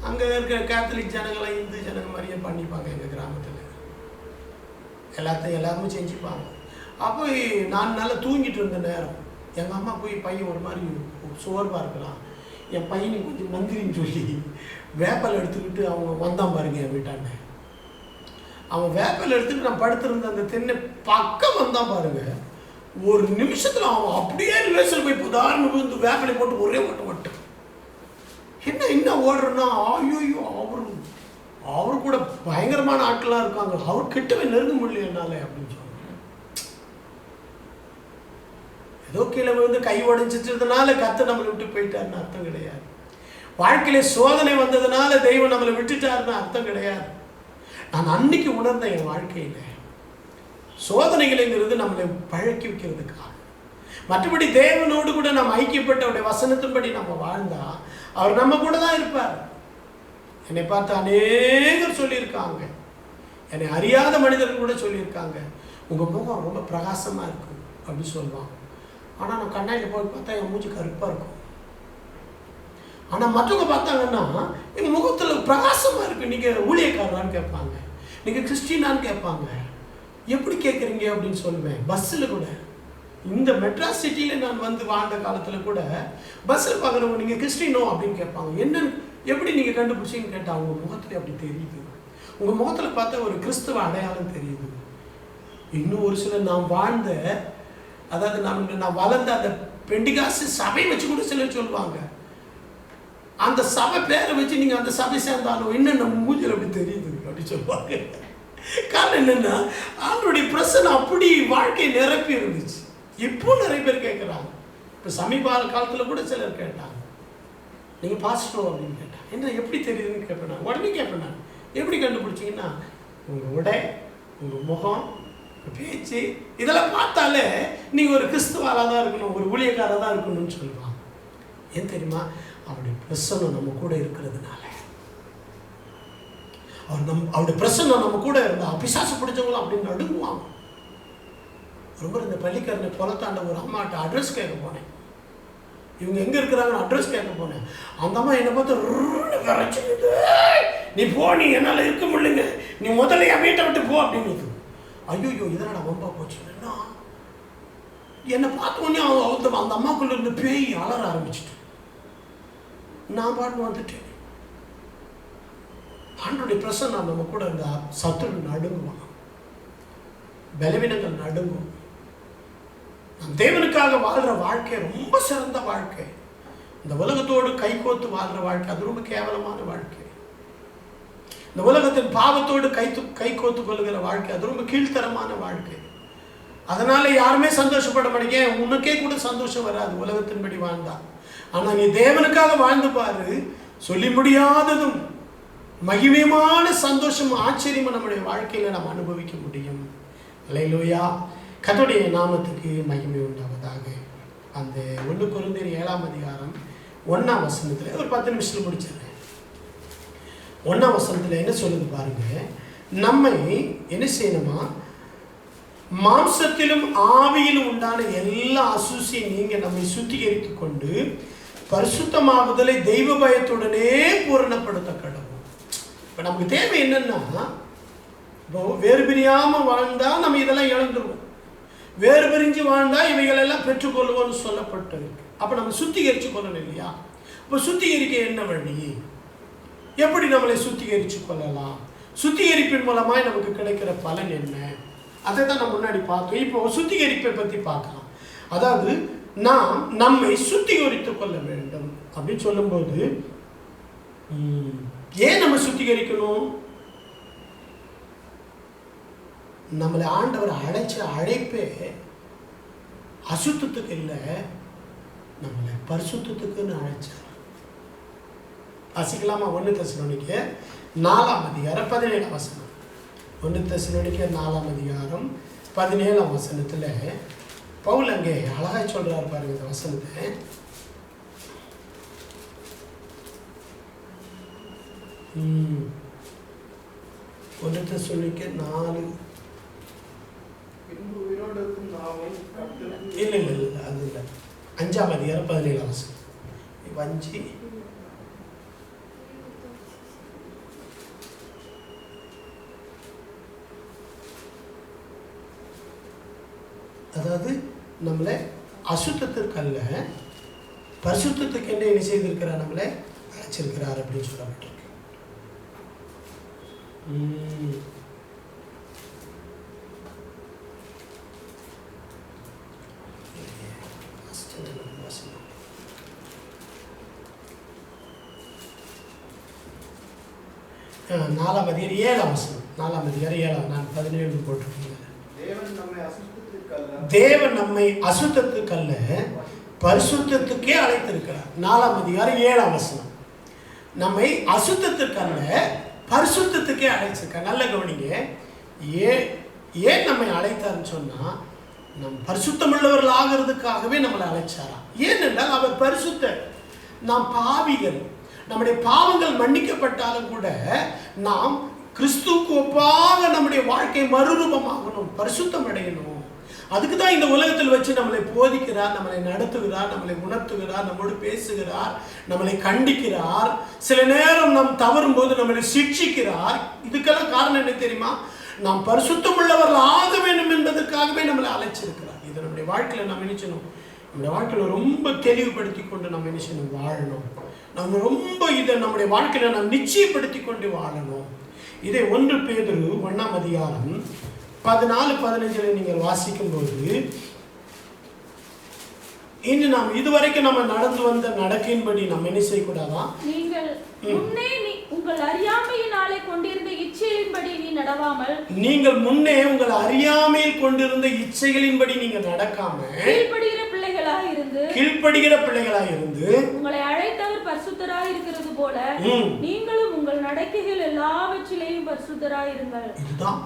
அங்கே இருக்கிற கேத்தலிக் ஜனங்களை இந்து ஜனங்க மாதிரியே பண்ணிப்பாங்க. எங்கள் கிராமத்தில் எல்லாருமே செஞ்சுப்பாங்க. அப்போ நான் நல்லா தூங்கிட்டு இருந்த நேரம் எங்கள் அம்மா போய் பையன் ஒரு மாதிரி சோர்வாக இருக்கலாம், என் பையனை கொஞ்சம் மந்திரின்னு சொல்லி வேப்பலை எடுத்துக்கிட்டு அவங்க வந்தான் பாருங்க என் வீட்டாண்ட. அவன் வேப்பலை எடுத்துக்கிட்டு நான் படுத்திருந்த அந்த தென்னை பக்கம் வந்தான் பாருங்க. ஒரு நிமிஷத்தில் அவன் அப்படியே ரிவர்சல் போய் உதாரணம் வந்து வேப்பலை போட்டு ஒரே ஓட்டு என்ன ஓடுறன்னா, ஐயோ அவரு கூட பயங்கரமான ஆட்களாக இருக்காங்க, அவர் கிட்டவே நெருங்க முடியல என்னால அப்படின்னு சொன்னாங்க. ஏதோ கீழே வந்து கை உடைஞ்சிட்டதுனால கர்த்தர் நம்மளை விட்டு போயிட்டாருன்னு அர்த்தம் கிடையாது. வாழ்க்கையில சோதனை வந்ததுனால தெய்வம் நம்மளை விட்டுட்டாருன்னு அர்த்தம் கிடையாது. நான் அன்னைக்கு உணர்ந்தேன், என் வாழ்க்கையில சோதனைகள்ங்கிறது நம்மளை பழக்கி வைக்கிறதுக்காக. மற்றபடி தேவனோடு கூட நம்ம ஐக்கியப்பட்ட அவருடைய வசனத்தின்படி நம்ம வாழ்ந்தா அவர் நம்ம கூட தான் இருப்பார். என்னை பார்த்து அநேகர் சொல்லியிருக்காங்க, என்னை அறியாத மனிதர்கள் கூட சொல்லியிருக்காங்க, உங்கள் முகம் ரொம்ப பிரகாசமாக இருக்கும் அப்படின்னு சொல்லுவாங்க. ஆனால் நான் கண்ணாடியில் போய் பார்த்தா என் மூஞ்சி கருப்பாக இருக்கும். ஆனால் மற்றவங்க பார்த்தாங்கன்னா எங்கள் முகத்தில் பிரகாசமாக இருக்குது. நீங்கள் ஊழியக்காரரான்னு கேட்பாங்க, நீங்கள் கிறிஸ்டினான்னு கேட்பாங்க. எப்படி கேட்குறீங்க அப்படின்னு சொல்லுவேன். பஸ்ஸில் கூட இந்த மெட்ராஸ் சிட்டியில் நான் வந்து வாழ்ந்த காலத்தில் கூட பஸ்ஸில் பார்க்குறவங்க நீங்கள் கிறிஸ்டினோ அப்படின்னு கேட்பாங்க. என்னன்னு எப்படி நீங்கள் கண்டுபிடிச்சின்னு கேட்டால் உங்கள் முகத்தில் அப்படி தெரியுது, உங்கள் முகத்தில் பார்த்தா ஒரு கிறிஸ்துவ அடையாளம் தெரியுது. இன்னும் ஒரு சிலர் நாம் வாழ்ந்த, அதாவது நான் வளர்ந்த அந்த பெண்டிகாசு சபை வச்சு கூட சிலர் சொல்லுவாங்க, அந்த சபை பேரை வச்சு நீங்கள் அந்த சபை சேர்ந்தாலும் இன்னும் நம்ம மூஞ்சில் அப்படி தெரியுது அப்படின்னு சொல்லுவாங்க. காரணம் என்னென்னா அவருடைய பிரசனை அப்படி வாழ்க்கையை நிரப்பி இருந்துச்சு. இப்போ நிறைய பேர் கேட்குறாங்க. இப்போ சமீப காலத்தில் கூட சிலர் கேட்டாங்க, நீங்கள் பாஸ்டர் அப்படின்னு கேட்டாங்க. என்ன எப்படி தெரியுதுன்னு கேட்பேன் நான். உடனே கேட்பேன் நான், எப்படி கண்டுபிடிச்சிங்கன்னா உங்கள் உடை, உங்கள் முகம், பேச்சு இதெல்லாம் பார்த்தாலே நீங்கள் ஒரு கிறிஸ்துவாராக தான் இருக்கணும், ஒரு ஊழியக்காராக தான் இருக்கணும்னு சொல்லுவாங்க. ஏன் தெரியுமா? அவருடைய பிரசன்னம் நம்ம கூட இருக்கிறதுனால. அவருடைய பிரசன்னம் நம்ம கூட இருந்தால் பிசாசு பிடிச்சவங்களும் அப்படின்னு நடுங்குவாங்க. ரொம்ப இந்த பள்ளிக்கரணை புலத்தாண்ட ஒரு அம்மாட்ட அட்ரஸ் கேட்க போனேன். இவங்க எங்கே இருக்கிறாங்கன்னு அட்ரஸ் கேட்க போனேன். அந்த அம்மா என்னை பார்த்து வரைச்சிருது, நீ போ, நீ என்னால் இருக்க முடியலைங்க, நீ முதல்ல என் வீட்டை விட்டு போ அப்படின்னு. ஐயோ இதனடா வம்பா போச்சுன்னா என்னை பார்த்தோன்னே அந்த அம்மாக்குள்ள இருந்து பேய் அலற ஆரம்பிச்சுட்டு நான் பாட்டு வந்துட்டேன். ஆண்டோடைய பிரசன்னம் நம்ம கூட இருந்தா சத்துரு நடுங்குவான், பலவீனங்கள் நடுங்கும். நம் தேவனுக்காக வாழ்கிற வாழ்க்கை ரொம்ப சிறந்த வாழ்க்கை. இந்த உலகத்தோடு கைகோத்து வாழ்கிற வாழ்க்கை அது ரொம்ப கேவலமான வாழ்க்கை. இந்த உலகத்தின் பாவத்தோடு கைகோத்து கொள்கிற வாழ்க்கை அது ரொம்ப கீழ்த்தரமான வாழ்க்கை. அதனால யாருமே சந்தோஷப்பட மாட்டேங்க. உனக்கே கூட சந்தோஷம் வராது உலகத்தின்படி வாழ்ந்தா. ஆனா நீ தேவனுக்காக வாழ்ந்து பாரு, சொல்லி முடியாததும் மகிமையான சந்தோஷம் ஆச்சரியமும் நம்முடைய வாழ்க்கையில நாம் அனுபவிக்க முடியும். அல்லேலூயா. கர்த்தருடைய நாமத்துக்கு மகிமை உண்டாவதாக. அந்த 1 கொரிந்தியர் 7ஆம் அதிகாரம் 1ஆம் வசனத்துல ஒரு 10 நிமிஷத்துல முடிச்சிடுறேன். 1ஆம் வசனத்துல என்ன சொல்லுது பாருங்க. நம்மை என்ன செய்யணுமா, மாம்சத்திலும் ஆவியிலும் உண்டான எல்லா அசூசியும் நீங்க நம்மை சுத்திகரித்து கொண்டு பரிசுத்தமாகுதலை தெய்வ பயத்துடனே பூரணப்படுத்த கடவுள். இப்போ நமக்கு தேவை என்னன்னா, இப்போ வேறு பிரியாம வாழ்ந்தா நம்ம இதெல்லாம் இழந்துருவோம், வேறு பிரிஞ்சு வாழ்ந்தா இவைகள் எல்லாம் பெற்றுக்கொள்வோம்னு சொல்லப்பட்டிருக்கு. அப்போ நம்ம சுத்திகரிச்சு கொள்ளணும் இல்லையா? இப்போ சுத்திகரிக்க என்ன வழி? எப்படி நம்மளை சுத்திகரித்து கொள்ளலாம், சுத்திகரிப்பின் மூலமாக நமக்கு கிடைக்கிற பலன் என்ன, அதை தான் நம்ம முன்னாடி பார்த்தோம். இப்போ சுத்திகரிப்பை பற்றி பார்க்கலாம். அதாவது நாம் நம்மை சுத்திகரித்துக் கொள்ள வேண்டும் அப்படின்னு சொல்லும்போது ஏன் நம்ம சுத்திகரிக்கணும்? நம்மளை ஆண்டவர் அழைச்ச அழைப்பே அசுத்தத்துக்கு இல்லை, நம்மளை பரிசுத்தத்துக்குன்னு அழைச்சார். வாசிக்கலாமா? 1 தெசலோனிக்கேயர் 4ஆம் அதிகாரம் 17ஆம் வசனம். 1 தெசலோனிக்கேயர் 4ஆம் அதிகாரம் 17ஆம் வசனத்தில் பவுல் அங்கே அழகாய் சொல்றார் பாருங்க இந்த வசனத்தை. ஒன்று தெசலோனிக்கேயர் 4 இல்லை அது இல்லை, 5ஆம் அதிகாரம் 17ஆம் வசனம். 5 அதாவது நம்மளை அசுத்தத்திற்கு அல்ல பரிசுத்தத்துக்கு என்ன செய்திருக்கிறார், நம்மளை அழைச்சிருக்கிறார் அப்படின்னு சொல்லப்பட்டிருக்கு. நாலாம் அதிகாரம் 7ஆம் வசனம். 4ஆம் அதிகாரம் 7ஆம், நான் 17 போட்டிருக்கீங்க. தேவன் நம்மை அசுத்தத்துக்கு அல்ல பரிசுத்தத்துக்கே அழைத்திருக்கிறார். 4ஆம் அதிகாரம் 7ஆம் வசனம். நம்மை அசுத்தத்துக்கு அல்ல பரிசுத்தத்துக்கே அழைச்சிருக்கார். நல்ல கவனிங்க. ஏன் நம்மை அழைத்தார்னு சொன்னா, நம் பரிசுத்தமுள்ளவர்கள் ஆகிறதுக்காகவே நம்மளை அழைச்சாராம். ஏனென்றால் அவர் பரிசுத்தர், நாம் பாவிகள். நம்முடைய பாவங்கள் மன்னிக்கப்பட்டாலும் கூட நாம் கிறிஸ்துவுக்கு ஒப்பாக நம்முடைய வாழ்க்கை மறுரூபமாகணும், பரிசுத்தம் அடையணும். அதுக்கு தான் இந்த உலகத்தில் வச்சு நம்மளை போதிக்கிறார், நம்மளை நடத்துகிறார், நம்மளை உணர்த்துகிறார், நம்மோடு பேசுகிறார், நம்மளை கண்டிக்கிறார். சில நேரம் நாம் தவறும் போது நம்மளை சிக்ஷிக்கிறார். இதுக்கெல்லாம் காரணம் என்ன தெரியுமா? நாம் பரிசுத்தம் உள்ளவர்கள் ஆக வேண்டும் என்பதற்காகவே நம்மளை அழைச்சிருக்கிறார். இதை நம்முடைய வாழ்க்கையில் நாம் நினைச்சணும். நம்முடைய வாழ்க்கையில் ரொம்ப தெளிவுபடுத்தி கொண்டு நம்ம நினைச்சணும் வாழணும். நம்ம ரொம்ப இதை நம்முடைய வாழ்க்கையில் நாம் நிச்சயப்படுத்தி கொண்டு வாழணும். இதை 1 பேதுரு 1ஆம் அதிகாரம் 14-15 நீங்கள் வாசிக்கும் போது, இன்று நாம் இதுவரைக்கும் நம்ம நடந்து வந்த நடக்கையின்படி நம்ம என்ன செய்யக்கூடாதா? நீங்கள் முன்னே உங்கள் அறியாமையினாலே கொண்டிருந்த இச்சைகளின்படி நீ நடவாமல், நீங்கள் முன்னே உங்கள் அறியாமையில் கொண்டிருந்த இச்சைகளின்படி நீங்க நடக்காம கீழ்ப்படுகிற பிள்ளைகளாய் இருந்து உங்களை அழைத்தவர் பரிசுத்தராய் இருக்கிறது போல நீங்களும் உங்கள் நடக்கைகள் எல்லாவற்றிலேயும் பரிசுத்தராய் இருங்கள். இதுதான்.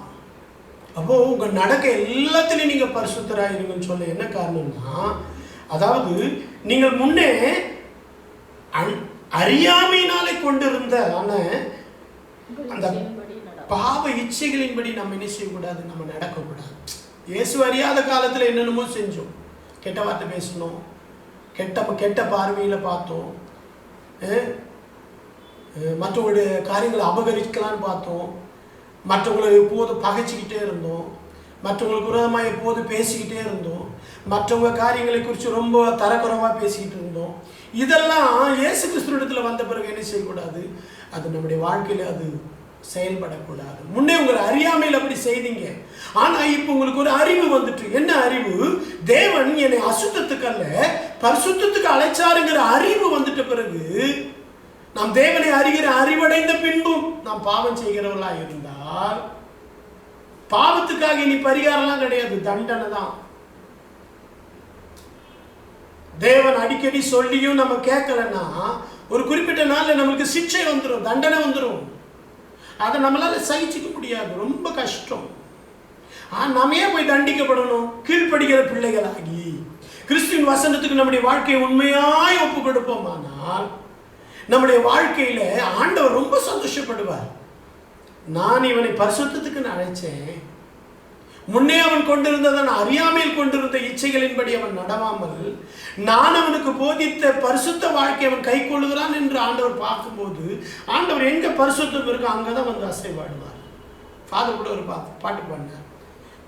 அப்போ உங்க நடக்க எல்லாத்திலையும் நீங்க பரிசுத்தராய் இருங்கன்னு சொல்ல என்ன காரணம்னா, அதாவது நீங்கள் முன்னே அறியாமையினாலே கொண்டிருந்த அந்த பாவ இச்சைகளின்படி நம்ம என்ன செய்யக்கூடாது, நம்ம நடக்கக்கூடாது. இயேசு அறியாத காலத்தில் என்னென்னமோ செஞ்சோம். கெட்ட வார்த்தை பேசணும், கெட்ட பார்வையில் பார்த்தோம், மற்றவங்களுடைய காரியங்களை அபகரிக்கலான்னு பார்த்தோம், மற்றவங்களை எப்போதும் பகைச்சிக்கிட்டே இருந்தோம், மற்றவங்களுக்கு விரோதமாக எப்போது பேசிக்கிட்டே இருந்தோம், மற்றவங்க காரியங்களை குறித்து ரொம்ப தரக்குறைவாக பேசிக்கிட்டு இருந்தோம். இதெல்லாம் இயேசு கிறிஸ்துவிடத்தில் வந்த பிறகு என்ன செய்யக்கூடாது, அது நம்முடைய வாழ்க்கையில் அது செயல்படக்கூடாது. முன்னே உங்களை அறியாமையில் அப்படி செய்தீங்க. ஆனால் இப்போ உங்களுக்கு ஒரு அறிவு வந்துட்டு. என்ன அறிவு? தேவன் என்னை அசுத்தத்துக்கு அல்ல பரிசுத்தத்துக்கு அழைச்சாருங்கிற அறிவு வந்துட்ட பிறகு, நாம் தேவனை அறிகிற அறிவடைந்த பின்பும் நாம் பாவம் செய்கிறவர்களாக இருந்தால், பாவத்துக்காக இனி பரிகாரம்லாம் கிடையாது, தண்டனை தான். தேவன் அடிக்கடி சொல்லியும் நம்ம கேட்கலன்னா ஒரு குறிப்பிட்ட நாள்ல நம்மளுக்கு சிக்ஷை வந்துடும், தண்டனை வந்துடும். அதை நம்மளால சகிச்சுக்க முடியாது, ரொம்ப கஷ்டம். நாம ஏன் போய் தண்டிக்கப்படணும்? கீழ்ப்படுகிற பிள்ளைகளாகி கிறிஸ்துவின் வசனத்துக்கு நம்முடைய வாழ்க்கையை உண்மையாய் ஒப்பு கொடுப்போமானால் நம்முடைய வாழ்க்கையில ஆண்டவர் ரொம்ப சந்தோஷப்படுவார். நான் இவனை பரிசுத்தத்துக்கு அழைச்சேன், முன்னே அவன் கொண்டிருந்ததான் அறியாமையில் கொண்டிருந்த இச்சைகளின்படி அவன் நடவாமல் நான் அவனுக்கு போதித்த பரிசுத்த வாழ்க்கை அவன் கை கொள்ளுகிறான் என்று ஆண்டவர் பார்க்கும்போது, ஆண்டவர் எங்க பரிசுத்தம் இருக்கோ அங்கதான் வந்து அசைவாடுவார். ஃபாதர் கூட ஒரு பாட்டு பாடினார்,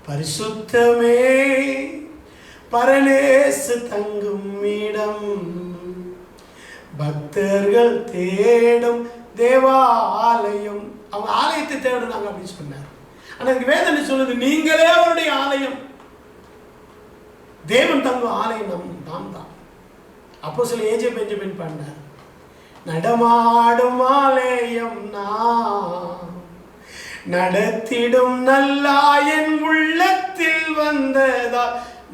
பரிசுத்தமே பரலேசு தங்கும் இடம், பக்தர்கள் தேடும் தேவாலயம். அவங்க ஆலயத்தை தேடுனாங்க அப்படின்னு சொன்னார். ஆனா இங்க வேதனை சொல்லுது, நீங்களே அவருடைய ஆலயம். தேவன் தங்கும் ஆலயம் நாம் தான். அப்போ சில ஏஜே பெஞ்சமின் பண்ணார், நடமாடும் ஆலயம் நான், நடத்திடும் நல்லாயன் உள்ளத்தில் வந்ததா,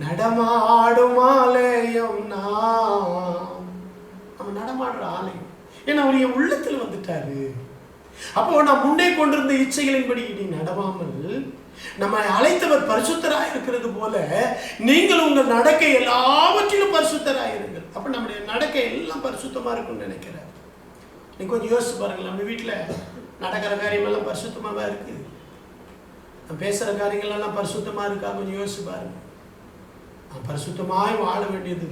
நடமாடும் ஆலயம் நான். நம்ம நடமாடுற ஆலயம், ஏன்னா அவர் என் உள்ளத்தில் வந்துட்டாரு. அப்போ நான் முன்னே கொண்டிருந்த இச்சைகளின்படி நீ நடவாமல், நம்ம அழைத்தவர் பரிசுத்தராய் இருக்கிறது போல நீங்கள் உங்கள் நடக்கை எல்லாவற்றிலும் பரிசுத்தராய் இருங்கள். அப்ப நம்முடைய நடக்கை எல்லாம் பரிசுத்தமா இருக்கும்னு நினைக்கிறேன். நீங்க கொஞ்சம் யோசிச்சு பாருங்கள், நம்ம வீட்டுல நடக்கிற காரியம் எல்லாம் பரிசுத்தமா தான் இருக்கு, நம்ம பேசுற காரியங்கள் எல்லாம் பரிசுத்தமா இருக்கா? கொஞ்சம் யோசிச்சு பாருங்க. பரிசுத்தமாய் வாழ வேண்டியது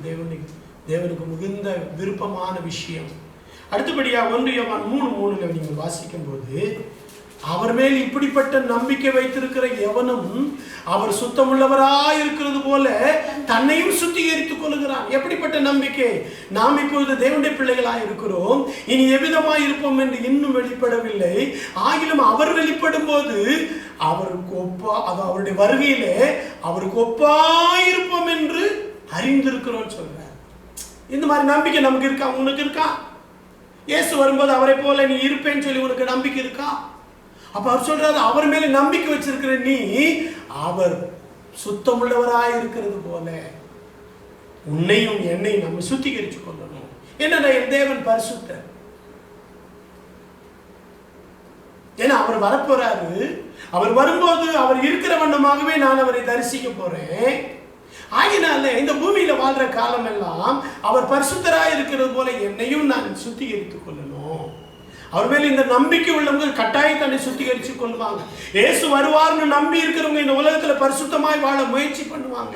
தேவனுக்கு மிகுந்த விருப்பமான விஷயம். அடுத்தபடியா 1 யோவான் 3:3 நீங்கள் வாசிக்கும் போது, அவர் மேல் இப்படிப்பட்ட நம்பிக்கை வைத்திருக்கிற எவனும் அவர் சுத்தமுள்ளவராய் இருக்கிறது போல தன்னையும் சுத்திகரித்துக் கொள்கிறான். எப்படிப்பட்ட நம்பிக்கை? நாம் இப்பொழுது தேவனுடைய பிள்ளைகளாய் இருக்கிறோம், இனி எவ்விதமாய் இருப்போம் என்று இன்னும் வெளிப்படவில்லை. ஆகிலும் அவர் வெளிப்படும் போது அவருக்கு ஒப்பா, அது அவருடைய வருகையிலே அவருக்கு ஒப்பாயிருப்போம் என்று அறிந்திருக்கிறோம் சொல்றார். இந்த மாதிரி நம்பிக்கை நமக்கு இருக்கா? உனக்கு இருக்கா? இயேசு வரும்போது அவரை போல நீ இருப்பேன்னு சொல்லி உனக்கு நம்பிக்கை இருக்கா? அப்ப அவர் சொல்றாரு, அவர் மேல நம்பிக்கை வச்சிருக்கிற நீ அவர் சுத்தமுள்ளவராய் இருக்கிறது போல உன்னையும் என்னையும் நம்ம சுத்திகரிச்சு கொள்ளணும். என்னன்னா என் தேவன் பரிசுத்தர். ஏன்னா அவர் வரப்போறாரு. அவர் வரும்போது அவர் இருக்கிற வண்ணமாகவே நான் அவரை தரிசிக்க போறேன். ஆகினால இந்த பூமியில வாழ்ற காலம் எல்லாம் அவர் பரிசுத்தராய் இருக்கிறது போல என்னையும் நான் சுத்திகரித்துக் கொள்ளணும். அவர் மேல இந்த நம்பிக்கை உள்ளவங்க கட்டாயம் தன்னை சுத்திகரிச்சு கொள்வாங்க. இயேசு வருவார்னு நம்பி இருக்கிறவங்க இந்த உலகத்துல பரிசுத்தமாய் வாழ முயற்சி பண்ணுவாங்க.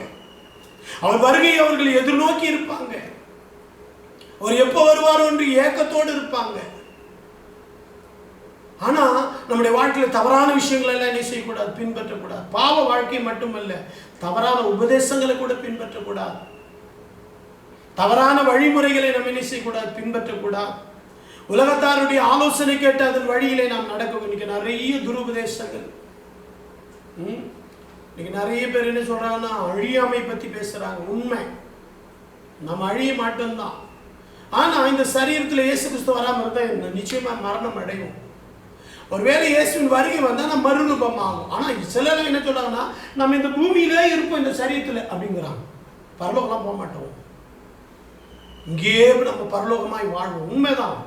அவர் வருகையை அவர்கள் எதிர்நோக்கி இருப்பாங்க. அவர் எப்போ வருவாரோ என்று ஏக்கத்தோடு இருப்பாங்க. ஆனா நம்முடைய வாழ்க்கையில தவறான விஷயங்கள் எல்லாம் என்ன செய்யக்கூடாது? பின்பற்றக்கூடாது. பாவ வாழ்க்கை மட்டுமல்ல, தவறான உபதேசங்களை கூட பின்பற்றக்கூடாது. தவறான வழிமுறைகளை நம்ம என்ன செய்யக்கூடாது? பின்பற்றக்கூடாது. உலகத்தாருடைய ஆலோசனை கேட்டு அதன் வழியிலே நாம் நடக்க. இன்னைக்கு நிறைய துருபதேசங்கள். இன்னைக்கு நிறைய பேர் என்ன சொல்றாங்கன்னா, அழியாமை பத்தி பேசுறாங்க. உண்மை, நம்ம அழிய மாட்டோம்தான். ஆனா இந்த சரீரத்தில் இயேசு கிறிஸ்து வராம இருந்தா நிச்சயமா மரணம் அடையும். ஒருவேளை இயேசுவின் வருகை வந்தா நம்ம மறுரூபம் ஆகும். ஆனா சிலர் என்ன சொல்றாங்கன்னா, நம்ம இந்த பூமியிலே இருப்போம் இந்த சரீரத்துல அப்படிங்கிறாங்க. பரலோகம்லாம் போக மாட்டோம், இங்கேயே நம்ம பரலோகமாய் வாழ்வோம். உண்மைதான்,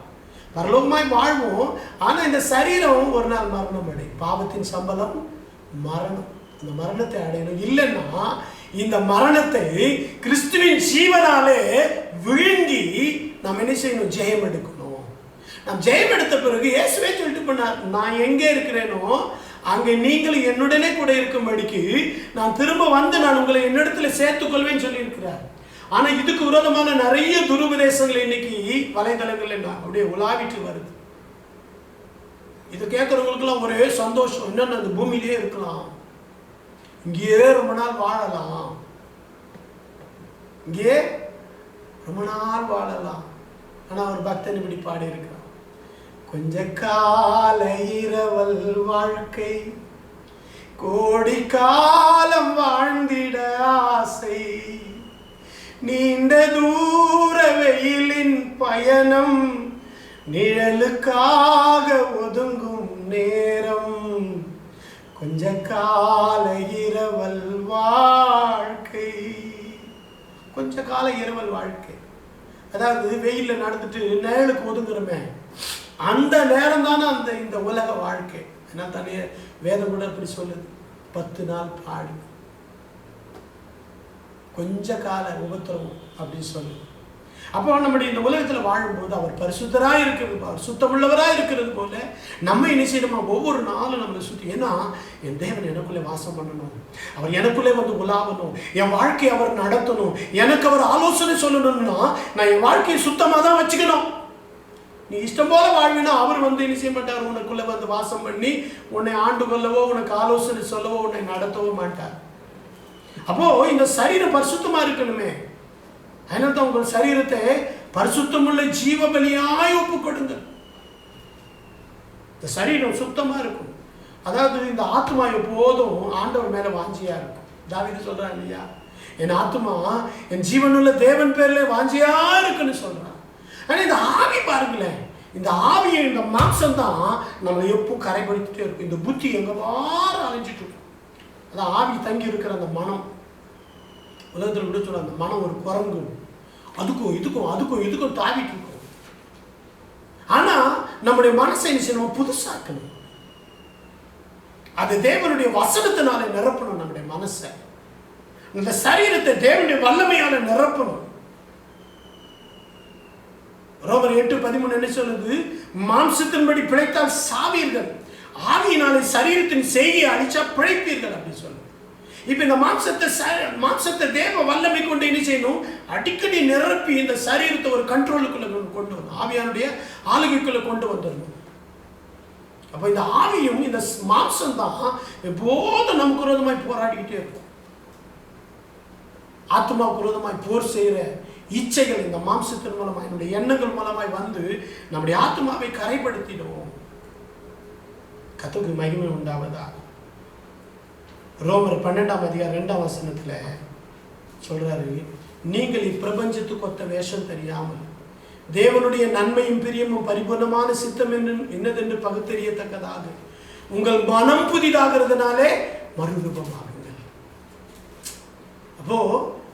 பரலோகமாய் வாழ்வோம். ஆனா இந்த சரீரம் ஒரு நாள் மரணம் அடையும். பாவத்தின் சம்பளம் மரணம். இந்த மரணத்தை அடையணும். இல்லைன்னா இந்த மரணத்தை கிறிஸ்துவின் ஜீவனாலே விழுங்கி நாம் என்ன செய்யணும்? ஜெயம் எடுக்கணும். நாம் ஜெயம் எடுத்த பிறகு இயேசுவே சொல்லிட்டு போனார், நான் எங்கே இருக்கிறேனோ அங்கே நீங்களும் என்னுடனே கூட இருக்கும்படிக்கு நான் திரும்ப வந்து நான் உங்களை என்னிடத்துல சேர்த்துக் கொள்வேன்னு சொல்லி இருக்கிறார். ஆனா இதுக்கு விரோதமான நிறைய துருபதேசங்கள் இன்னைக்கு வலைதளங்கள்ல அப்படியே உலாவிட்டு வருது. இது கேட்கறவங்களுக்குலாம் ஒரே சந்தோஷம், என்னன்னு அந்த பூமியிலேயே இருக்கலாம், இங்கேயே ரொம்ப நாள் வாழலாம், இங்கேயே ரொம்ப நாள் வாழலாம். ஆனா ஒரு பக்தன் இப்படி பாடி இருக்கிறான், கொஞ்ச கால இரவல் வாழ்க்கை கோடி காலம் வாழ்ந்திட ஆசை, நீண்ட தூர வெயிலின் பயணம் நிழலுக்காக ஒதுங்கும் நேரம், கொஞ்ச கால இரவல் வாழ்க்கை. கொஞ்ச கால இரவல் வாழ்க்கை, அதாவது வெயில்ல நடந்துட்டு நிழலுக்கு ஒதுங்குறமே அந்த நேரம் தானே அந்த இந்த உலக வாழ்க்கை. ஏன்னா தனிய வேதம் கூட அப்படி சொல்லுது, 10 நாள் பாடு கொஞ்ச கால உபத்திரவம் அப்படின்னு சொல்லுது. அப்போ நம்முடைய இந்த உலகத்தில் வாழும்போது அவர் பரிசுத்தராக இருக்கிறது, அவர் சுத்தமுள்ளவராக இருக்கிறது போல நம்ம என்ன செய்யணுமா? ஒவ்வொரு நாளும் நம்மளை சுற்றி. ஏன்னா என் தேவன் எனக்குள்ளே வாசம் பண்ணணும், அவர் எனக்குள்ளே வந்து உலாவணும், என் வாழ்க்கையை அவர் நடத்தணும், எனக்கு அவர் ஆலோசனை சொல்லணும்னா நான் என் வாழ்க்கையை சுத்தமாக தான் வச்சுக்கணும். நீ இஷ்டம் போல வாழ்வினா அவர் வந்து என்ன செய்ய மாட்டார்? உனக்குள்ளே வந்து வாசம் பண்ணி உன்னை ஆண்டு கொள்ளவோ உனக்கு ஆலோசனை சொல்லவோ உன்னை நடத்தவோ மாட்டார். அப்போ இந்த சரீரம் பரிசுத்தமா இருக்கணுமே. அதனால தான் உங்கள் சரீரத்தை பரிசுத்தமுள்ள ஜீவ பலியாய் ஒப்பு கொடுங்க. இந்த சரீரம் சுத்தமாக இருக்கும். அதாவது இந்த ஆத்மா எப்போதும் ஆண்டவர் மேலே வாஞ்சியாக இருக்கும். தாவீது சொல்கிறான் இல்லையா, என் ஆத்மா என் ஜீவனுள்ள தேவன் பேரில் வாஞ்சியாக இருக்குன்னு சொல்கிறான். ஆனால் இந்த ஆவி பாருங்களேன், இந்த ஆவியை இந்த மாம்சம் தான் நம்மளை எப்போ கரைப்படுத்திட்டே இருக்கும். இந்த புத்தி எங்கே வாரம் அலைஞ்சிட்டு இருக்கும். அதான் ஆவி தங்கி இருக்கிற அந்த மனம். உலகத்தில் விட சொல்ல அந்த மனம் ஒரு குரங்கு, அதுக்கும் இதுக்கும் தாவிட்டு இருக்கும். ஆனால் நம்முடைய மனசை நம்ம புதுசாக்கணும். அது தேவனுடைய வசனத்தினால நிரப்பணும். நம்முடைய மனசை, இந்த சரீரத்தை தேவனுடைய வல்லமையால நிரப்பணும். ரோமர் 8:13 என்ன சொல்லுது? மாம்சத்தின்படி பிழைத்தால் சாவீர்கள், ஆவியினாலே சரீரத்தின் செய்கையை அழிச்சா பிழைப்பீர்கள் அப்படின்னு சொல்லுது. இப்ப இந்த மாம்சத்தை தேவ வல்லமை கொண்டு என்ன செய்யணும்? அடிக்கடி நிரப்பி இந்த சரீரத்தை ஒரு கண்ட்ரோலுக்குள்ள கொண்டு வரணும், ஆவியானுடைய ஆளுகைக்குள்ள கொண்டு வந்துடணும். அப்போ இந்த ஆவியும் இந்த மாம்சம் தான் எப்போதும் நமக்கு விரோதமாய் போராடிக்கிட்டே இருக்கும். ஆத்மாவுக்கு விரோதமாய் போர் செய்கிற இச்சைகள் இந்த மாம்சத்தின் மூலமாய், என்னுடைய எண்ணங்கள் மூலமாய் வந்து நம்முடைய ஆத்மாவை கரைப்படுத்திடுவோம். கர்த்தருக்கு மகிமை உண்டாவதா. ரோமர் 12:2 சொல்றாரு, நீங்கள் இப்பிரபஞ்சத்துக்கு ஒத்த வேஷம் தெரியாமல் தேவனுடைய நன்மையும் பிரியமும் பரிபூர்ணமான சித்தம் என்னதென்று பகுத்தறியத்தக்கதாக உங்கள் மனம் புதிதாகிறதுனாலே மறுரூபமாகுங்கள். அப்போ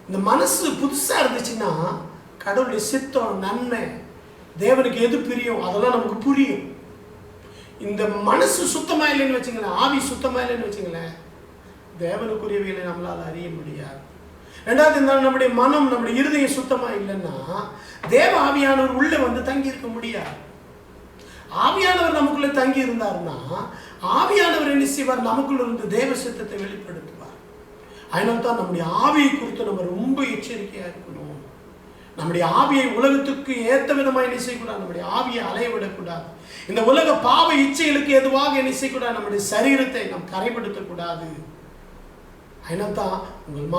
இந்த மனசு புதுசா இருந்துச்சுன்னா கடவுளுடைய சித்தம், நன்மை, தேவனுக்கு எது பிரியும் அதெல்லாம் நமக்கு புரியும். இந்த மனசு சுத்தமா இல்லைன்னு வச்சுங்களேன், ஆவி சுத்தமா இல்லைன்னு வச்சுங்களேன், தேவனுக்குரியவைகளை நம்மளால் அறிய முடியாது. ரெண்டாவது, நம்முடைய மனம், நம்முடைய இருதயம் சுத்தமா இல்லைன்னா தேவ ஆவியானவர் உள்ள வந்து தங்கி இருக்க முடியாது. ஆவியானவர் நமக்குள்ள தங்கி இருந்தார்னா ஆவியானவர் என்ன செய்வார்? நமக்குள்ள இருந்து தேவ சித்தத்தை வெளிப்படுத்துவார். அதனால்தான் நம்முடைய ஆவியை குறித்து நம்ம ரொம்ப எச்சரிக்கையா இருக்கணும். நம்முடைய ஆவியை உலகத்துக்கு ஏற்ற விதமாக என்ன செய்யக்கூடாது? நம்முடைய ஆவியை அலைய விடக்கூடாது. இந்த உலக பாவ இச்சைகளுக்கு எதுவாக என்ன செய்யக்கூடாது? நம்முடைய சரீரத்தை நாம் கரைப்படுத்தக்கூடாது. அதனால்தான் உங்கள்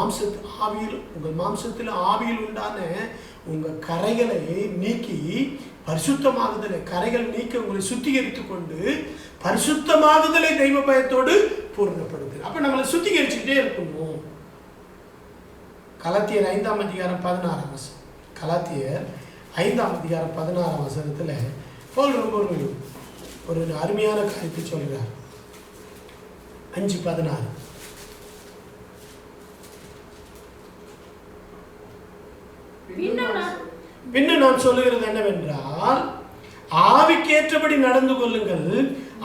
மாம்சத்தில் ஆவியில் உண்டான உங்கள் கரைகளை நீக்கி பரிசுத்தமாகுதலை, கரைகள் நீக்கி உங்களை சுத்திகரித்து கொண்டு பரிசுத்தமாகுதலை தெய்வ பயத்தோடு பூர்ணப்படுது. அப்ப நம்மளை சுத்திகரிச்சுக்கிட்டே இருக்கணும். கலாத்தியர் 5:16 கலாத்தியர் 5:16 பவுல் ரொம்ப ஒரு அருமையான காரியத்தை சொல்கிறார். 5:16 பின்னும் நான் சொல்லுகிறது என்னவென்றால், ஆவிக்கேற்றபடி நடந்து கொள்ளுங்கள்,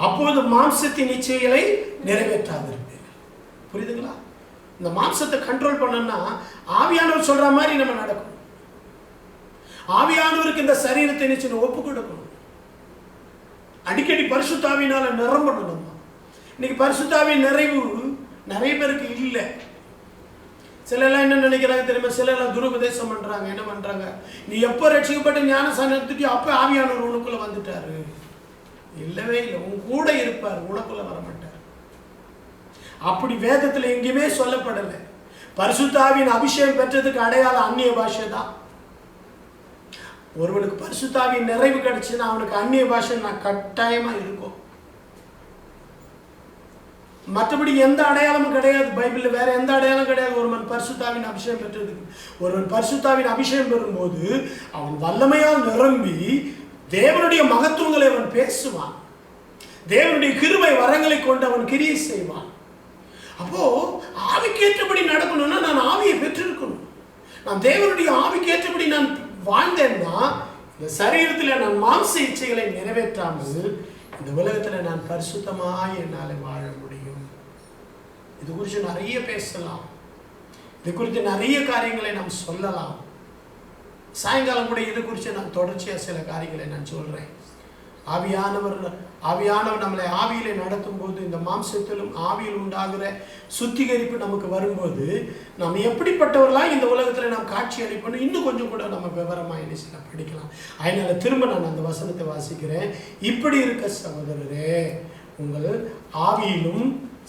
அப்போது மாம்சத்தின் இச்சைகளை நிறைவேற்றாதிருப்பீர்கள். புரியுதுங்களா? இந்த மாம்சத்தை கண்ட்ரோல் பண்ணணும்னா ஆவியானவர் சொல்ற மாதிரி நம்ம நடக்கணும். ஆவியானவருக்கு இந்த சரீரத்தை நிச்சயம் ஒப்பு கொடுக்கணும். அடிக்கடி பரிசுத்தாவினால நிரம்பணும். இன்னைக்கு பரிசுத்தாவின் நிறைவு நிறைய பேருக்கு இல்லை. சிலர்லாம் என்ன நினைக்கிறாங்க தெரியுமா? சிலர்லாம் துருபதேசம் பண்றாங்க. என்ன பண்றாங்க? நீ எப்போ ரட்சிக்கப்பட்ட ஞானஸ்நானம் எடுத்துட்டு அப்போ ஆவியானவர் உனக்குள்ள வந்துட்டாரு. இல்லவே இல்லை, உன் கூட இருப்பார், உனக்குள்ள வரமாட்டார். அப்படி வேதத்தில் எங்கேயுமே சொல்லப்படலை. பரிசுத்தாவின் அபிஷேகம் பெற்றதுக்கு அடையாளம் அந்நிய பாஷை தான். ஒருவனுக்கு பரிசுத்தாவின் நிறைவு கிடைச்சுன்னா அவனுக்கு அந்நிய பாஷை நான் கட்டாயமா இருக்கும். மற்றபடி எந்த அடையாளமும் கிடையாது. பைபிளில் வேற எந்த அடையாளம் கிடையாது. ஒருவன் பரிசுத்தாவின் அபிஷேகம் பெற்றதுக்கு, ஒருவன் பரிசுத்தாவின் அபிஷேகம் பெறும்போது அவன் வல்லமையால் நிரம்பி தேவனுடைய மகத்துவங்களை அவன் பேசுவான். தேவனுடைய கிருபை வரங்களை கொண்டு அவன் கிரியை செய்வான். அப்போ ஆவிக்கேற்றபடி நடக்கணும்னா நான் ஆவியை பெற்றிருக்கணும். நான் தேவனுடைய ஆவிக்கேற்றபடி நான் வாழ்ந்தேன்னா இந்த சரீரத்தில் நான் மாம்ச இச்சைகளை நிறைவேற்றாமல் இந்த உலகத்தில் நான் பரிசுத்தமாய் என்னால் வாழ முடியும். இது குறித்து நிறைய பேசலாம். இது குறித்து நிறைய காரியங்களை நாம் சொல்லலாம். சாயங்காலம் கூட இது குறித்து நான் தொடர்ச்சியாக சில காரியங்களை நான் சொல்கிறேன். ஆவியானவர் நம்மளை ஆவியிலே நடத்தும் போது இந்த மாம்சத்திலும் ஆவியில் உண்டாகிற சுத்திகரிப்பு நமக்கு வரும்போது நாம் எப்படிப்பட்டவர்களாக இந்த உலகத்தில் நாம் காட்சி அளிப்பணும் இன்னும் கொஞ்சம் கூட நம்ம விவரமாக என்ன சில படிக்கலாம். அதனால திரும்ப நான் அந்த வசனத்தை வாசிக்கிறேன். இப்படி இருக்க சகோதரரே, உங்கள் ஆவியிலும்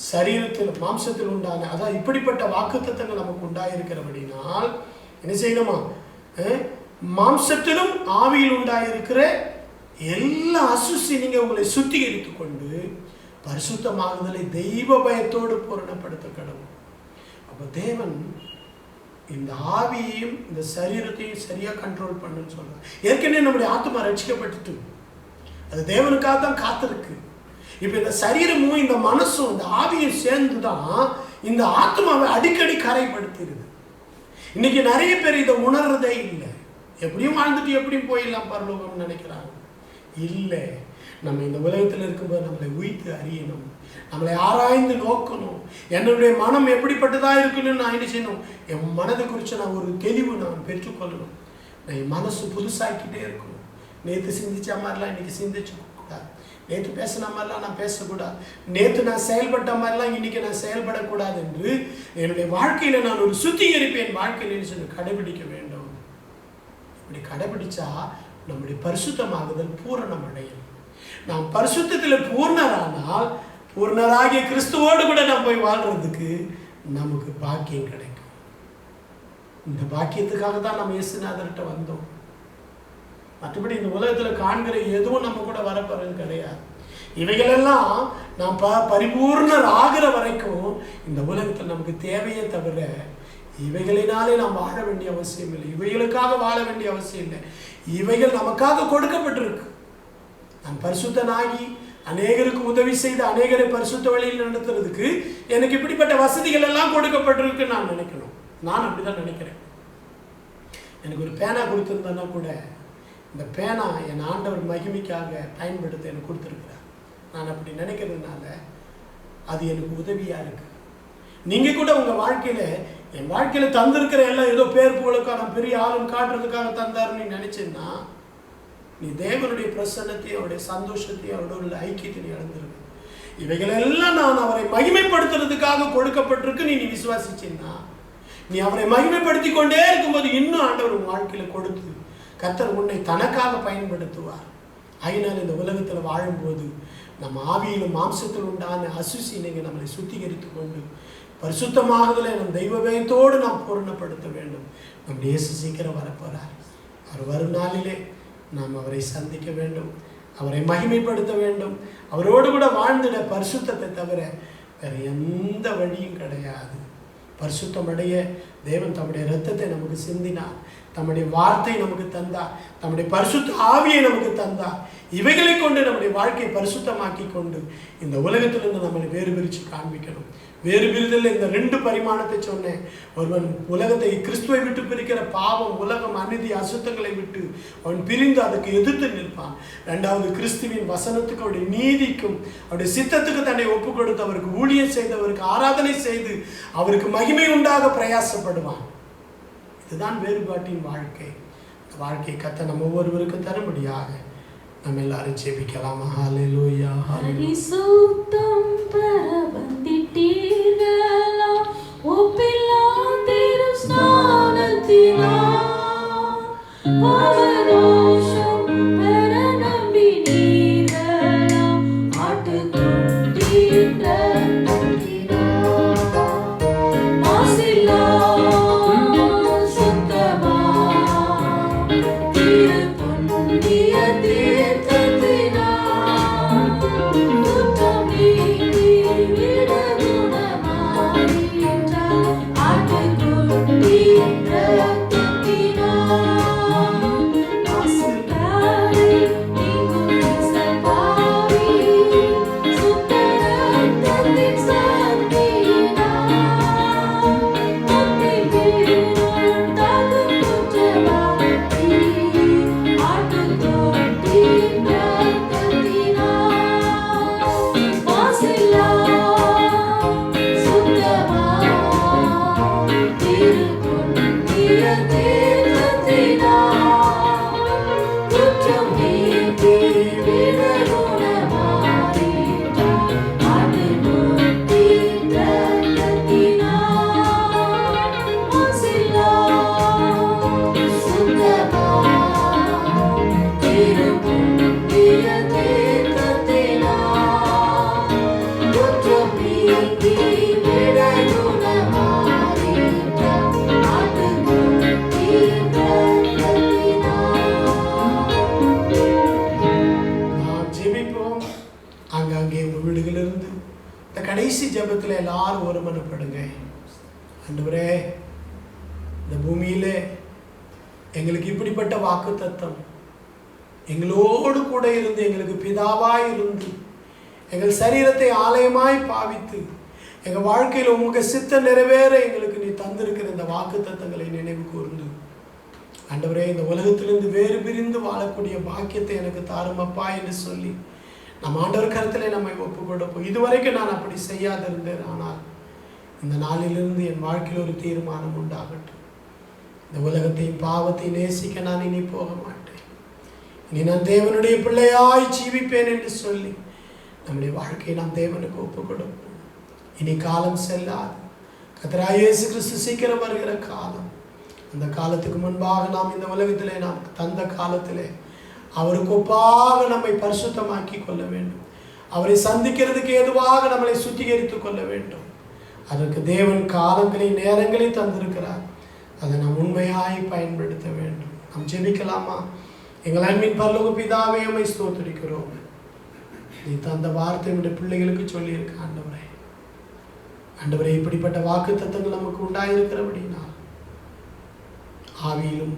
சரீரத்திலும் மாம்சத்தில் உண்டான, அதாவது இப்படிப்பட்ட வாக்குத்தத்தங்கள் நமக்கு உண்டாயிருக்கிறபடினால் என்ன செய்யணுமா? மாம்சத்திலும் ஆவியில் உண்டாயிருக்கிற எல்லா அசுசி நீங்க உங்களை சுத்திகரித்து கொண்டு பரிசுத்தமாகுதலை தெய்வ பயத்தோடு பூரணப்படுத்த கடவுள். அப்ப தேவன் இந்த ஆவியையும் இந்த சரீரத்தையும் சரியா கண்ட்ரோல் பண்ணுன்னு சொல்றார். ஏற்கனவே நம்முடைய ஆத்மா ரட்சிக்கப்பட்டுட்டு அது தேவனுக்காக தான் காத்திருக்கு. இப்ப இந்த சரீரமும் இந்த மனசும் இந்த ஆவியும் சேர்ந்துதான் இந்த ஆத்மாவை அடிக்கடி கரைப்படுத்திடுது. இன்னைக்கு நிறைய பேர் இதை உணர்றதே இல்லை. எப்படியும் வாழ்ந்துட்டு எப்படியும் போயிடலாம் பரலோகம் நினைக்கிறாங்க. இல்லை, நம்ம இந்த உலகத்தில் இருக்கும்போது நம்மளை உய்த்து அறியணும், நம்மளை ஆராய்ந்து நோக்கணும். என்னுடைய மனம் எப்படிப்பட்டதா இருக்குன்னு நான் என்ன செய்யணும், என் மனதை குறித்து நான் ஒரு தெளிவு நான் பெற்றுக்கொள்ளணும். நான் என் மனசு புதுசாக்கிட்டே இருக்கணும். நேற்று சிந்திச்ச மாதிரிலாம் இன்னைக்கு சிந்திச்சு கூடாது, நேற்று பேசின மாதிரிலாம் நான் பேசக்கூடாது, நேற்று நான் செயல்பட்ட மாதிரிலாம் இன்னைக்கு நான் செயல்படக்கூடாது என்று என்னுடைய வாழ்க்கையில் நான் ஒரு சுத்திகரிப்பு என் வாழ்க்கையில் சொல்லி கடைபிடிக்க வேண்டும். இப்படி கடைபிடிச்சா நம்முடைய பரிசுத்தமாகுதல் பூரணம் அடையும். நாம் பரிசுத்தத்தில் பூர்ணரானால் பூர்ணராகிய கிறிஸ்துவோடு கூட நாம் போய் வாழ்றதுக்கு நமக்கு பாக்கியம் கிடைக்கும். இந்த பாக்கியத்துக்காக தான் நம்ம இயேசுநாதர்கிட்ட வந்தோம். மற்றபடி இந்த உலகத்தில் காண்கிற எதுவும் நம்ம கூட வரப்போறது கிடையாது. இவைகளெல்லாம் நாம் பரிபூர்ணர் ஆகிற வரைக்கும் இந்த உலகத்தில் நமக்கு தேவையே தவிர இவைகளினாலே நாம் வாழ வேண்டிய அவசியம் இல்லை, இவைகளுக்காக வாழ வேண்டிய அவசியம் இல்லை. இவைகள் நமக்காக கொடுக்கப்பட்டிருக்கு. நான் பரிசுத்தனாகி அநேகருக்கு உதவி செய்து அநேகரை பரிசுத்த வழியில் நடத்துறதுக்கு எனக்கு இப்படிப்பட்ட வசதிகள் எல்லாம் கொடுக்கப்பட்டிருக்கு நான் நினைக்கணும். நான் அப்படிதான் நினைக்கிறேன். எனக்கு ஒரு பேனா கொடுத்துருந்தேன்னா கூட இந்த பேனா என் ஆண்டவர் மகிமைக்காக பயன்படுத்த எனக்கு கொடுத்துருக்கிறார். நான் அப்படி நினைக்கிறதுனால அது எனக்கு உதவியா இருக்கு. நீங்க கூட உங்க வாழ்க்கையில என் வாழ்க்கையில தந்திருக்கிற எல்லாம் ஏதோ பேர் புகழுக்கான பெரிய ஆளும் காட்டுறதுக்காக தந்தாருன்னு நீ நினைச்சேன்னா நீ தேவனுடைய பிரசன்னத்தையும் அவருடைய சந்தோஷத்தையும் அவரோட உள்ள ஐக்கியத்தை நீ இழந்துருக்க. இவைகளெல்லாம் நான் அவரை மகிமைப்படுத்துறதுக்காக கொடுக்கப்பட்டிருக்கு நீ விசுவாசிச்சேன்னா நீ அவரை மகிமைப்படுத்தி கொண்டே இருக்கும்போது இன்னும் ஆண்டவர் உன் வாழ்க்கையில கொடுத்து கர்த்தர் உன்னை தனக்காக பயன்படுத்துவார். ஆகினால் இந்த உலகத்தில் வாழும்போது நம்ம ஆவியிலும் மாம்சத்தில் உண்டான அசுசி நீங்கள் நம்மளை சுத்திகரித்து கொண்டு பரிசுத்தமாகுதலை நம் தெய்வபயத்தோடு நாம் பூரணப்படுத்த வேண்டும். நம்முடைய இயேசு சீக்கிரம் வரப்போறார். அவர் வரும் நாளிலே நாம் அவரை சந்திக்க வேண்டும், அவரை மகிமைப்படுத்த வேண்டும். அவரோடு கூட வாழ்ந்திட பரிசுத்தத்தை தவிர வேற எந்த வழியும் கிடையாது. பரிசுத்தம் அடைய தேவன் தம்முடைய இரத்தத்தை நமக்கு சிந்தினார், தம்முடைய வார்த்தை நமக்கு தந்தார், தம்முடைய பரிசுத்த ஆவியை நமக்கு தந்தார். இவைகளை கொண்டு நம்முடைய வாழ்க்கையை பரிசுத்தமாக்கி கொண்டு இந்த உலகத்திலிருந்து நம்மளை வேறு பிரித்து காண்பிக்கணும். வேறு பிரிதல் இந்த 2 பரிமாணத்தை சொன்னேன். ஒருவன் உலகத்தை கிறிஸ்துவை விட்டு பிரிக்கிற பாவம், உலகம், அநீதி, அசுத்தங்களை விட்டு அவன் பிரிந்து அதுக்கு எதிர்த்து நிற்பான். 2வது கிறிஸ்துவின் வசனத்துக்கு அவருடைய நீதிக்கும் அவருடைய சித்தத்துக்கு தன்னை ஒப்பு கொடுத்து அவருக்கு ஊழியம் செய்து அவருக்கு ஆராதனை செய்து அவருக்கு மகிமை உண்டாக பிரயாசப்படுவான். இதுதான் வேறுபாட்டின் வாழ்க்கை. வாழ்க்கை கத்த நம்ம ஒவ்வொருவருக்கு தரும்படியாக நம்ம எல்லாரும் ஜெபிக்கலாம். ஹல்லேலூயா. பரிசுத்தம் பெற வந்திட்டீர்களா, ஒப்பில்லா திருஸ்நானத்தினால் பாவரோஷம் பெற நம்பினீர்களா, ஆட்டுக்குட்டியின் இரத்தத்தினால் மாசில்லா சுத்தமாம் திருப்பொன்னிய தீர்த்தத்தினால் குற்றம் நீங்கி விடுதலை ஜெபத்தில் எல்லாரும் ஒருமனப்படுங்க. ஆண்டவரே, இந்த பூமியிலே எங்களுக்கு இப்படிப்பட்ட வாக்குத்தத்தம் எங்களோடு கூட இருந்து, எங்களுக்கு பிதாவாய் இருந்து, எங்கள் சரீரத்தை ஆலயமாய் பாவித்து, எங்கள் வாழ்க்கையில் உங்க சித்தம் நிறைவேற எங்களுக்கு நீ தந்திருக்கிற இந்த வாக்குத்தத்தங்களை நினைவு கூர்ந்து, ஆண்டவரே, இந்த உலகத்திலிருந்து வேறு பிரிந்து வாழக்கூடிய பாக்கியத்தை எனக்கு தாருமப்பா என்று சொல்லி நம்ம ஆண்டவர் கருத்திலே நம்மை ஒப்பு கொடுப்போம். இதுவரைக்கும் நான் அப்படி செய்யாதிருந்தேன். ஆனால் இந்த நாளிலிருந்து என் வாழ்க்கையில் ஒரு தீர்மானம் உண்டாகட்டும். இந்த உலகத்தையும் பாவத்தையும் நேசிக்க நான் இனி போக மாட்டேன். இனி நான் தேவனுடைய பிள்ளையாய் ஜீவிப்பேன் என்று சொல்லி நம்முடைய வாழ்க்கையை நாம் தேவனுக்கு ஒப்பு கொடுப்போம். இனி காலம் செல்லாது. கர்த்தராகிய இயேசு கிறிஸ்து சீக்கிரம் வருகிற காலம். அந்த காலத்துக்கு முன்பாக நாம் இந்த உலகத்திலே நாம் தந்த காலத்திலே அவருக்கு ஒப்பாக நம்மை பரிசுத்தமாக்கி கொள்ள வேண்டும். அவரை சந்திக்கிறதுக்கு ஏதுவாக நம்மளை சுத்திகரித்து கொள்ள வேண்டும். அதற்கு தேவன் காலங்களையும் நேரங்களையும் தந்திருக்கிறார். அதை நாம் உண்மையாய் பயன்படுத்த வேண்டும். நாம் ஜெபிக்கலாமா? எங்கள் அன்பின் பரலோக பிதாவே, உம்மை ஸ்தோத்திரிக்கிறோம். நீ தந்த வார்த்தை உடைய பிள்ளைகளுக்கு சொல்லியிருக்க ஆண்டவரே. ஆண்டவரே, இப்படிப்பட்ட வாக்குத்தத்தங்கள் நமக்கு உண்டாயிருக்கிறபடினால் ஆவியிலும்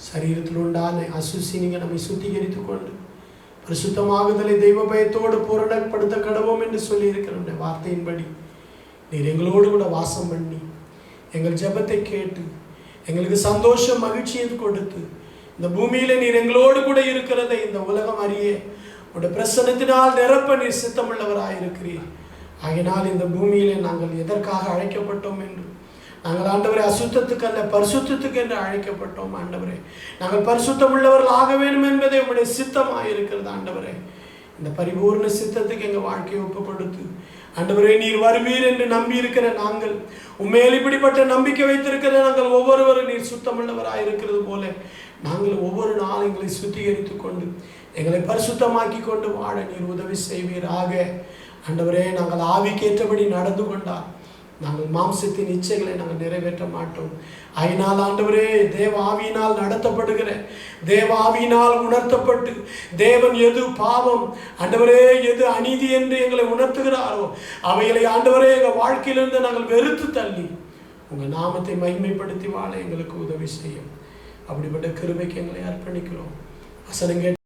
சரீரத்தில் உண்டான அசுசி நீங்கள் நம்மை சுத்திகரித்து கொண்டு பரிசுத்தமாகுதலை தெய்வ பயத்தோடு பூரணப்படுத்த கடவோம் என்று சொல்லி இருக்கிற வார்த்தையின்படி நீர் எங்களோடு கூட வாசம் பண்ணி எங்கள் ஜெபத்தை கேட்டு எங்களுக்கு சந்தோஷம் மகிழ்ச்சியை கொடுத்து இந்த பூமியில நீர் எங்களோடு கூட இருக்கிறதை இந்த உலகம் அறிய உடைய பிரசன்னத்தினால் நிரப்ப நீர் சித்தமுள்ளவராயிருக்கிறீர். ஆகினால் இந்த பூமியிலே நாங்கள் எதற்காக அழைக்கப்பட்டோம் என்று, நாங்கள் ஆண்டவரே அசுத்தத்துக்கு அல்ல பரிசுத்தத்துக்கு என்று அழைக்கப்பட்டோம். ஆண்டவரே, நாங்கள் பரிசுத்தம் உள்ளவர்கள் ஆக வேண்டும் என்பதே உங்களுடைய சித்தமாக இருக்கிறது. ஆண்டவரே, இந்த பரிபூர்ண சித்தத்துக்கு எங்கள் வாழ்க்கையை ஒப்பு கொடுத்து ஆண்டவரே, நீர் வருவீர் என்று நம்பி இருக்கிற நாங்கள், உண்மையில் இப்படிப்பட்ட நம்பிக்கை வைத்திருக்கிற நாங்கள் ஒவ்வொருவரும் நீர் சுத்தமுள்ளவராக இருக்கிறது போல நாங்கள் ஒவ்வொரு நாளும் எங்களை சுத்திகரித்து கொண்டு எங்களை பரிசுத்தமாக்கி கொண்டு வாழ நீர் உதவி செய்வீராக. ஆண்டவரே, நாங்கள் ஆவிக்கேற்றபடி நடந்து கொண்டால் நாங்கள் மாம்சத்தின் இச்சைகளை நாங்கள் நிறைவேற்ற மாட்டோம். அதனால் ஆண்டவரே, தேவ ஆவியினால் நடத்தப்படுகிற, தேவ ஆவியினால் உணர்த்தப்பட்டு தேவன் எது பாவம், ஆண்டவரே எது அநீதி என்று எங்களை உணர்த்துகிறாரோ அவைகளை ஆண்டவரே எங்கள் வாழ்க்கையிலிருந்து நாங்கள் வெறுத்து தள்ளி உங்கள் நாமத்தை மகிமைப்படுத்தி வாழ எங்களுக்கு உதவி செய்யும். அப்படிப்பட்ட கிருபைக்கு எங்களை அர்ப்பணிக்கிறோம். வசனங்கள்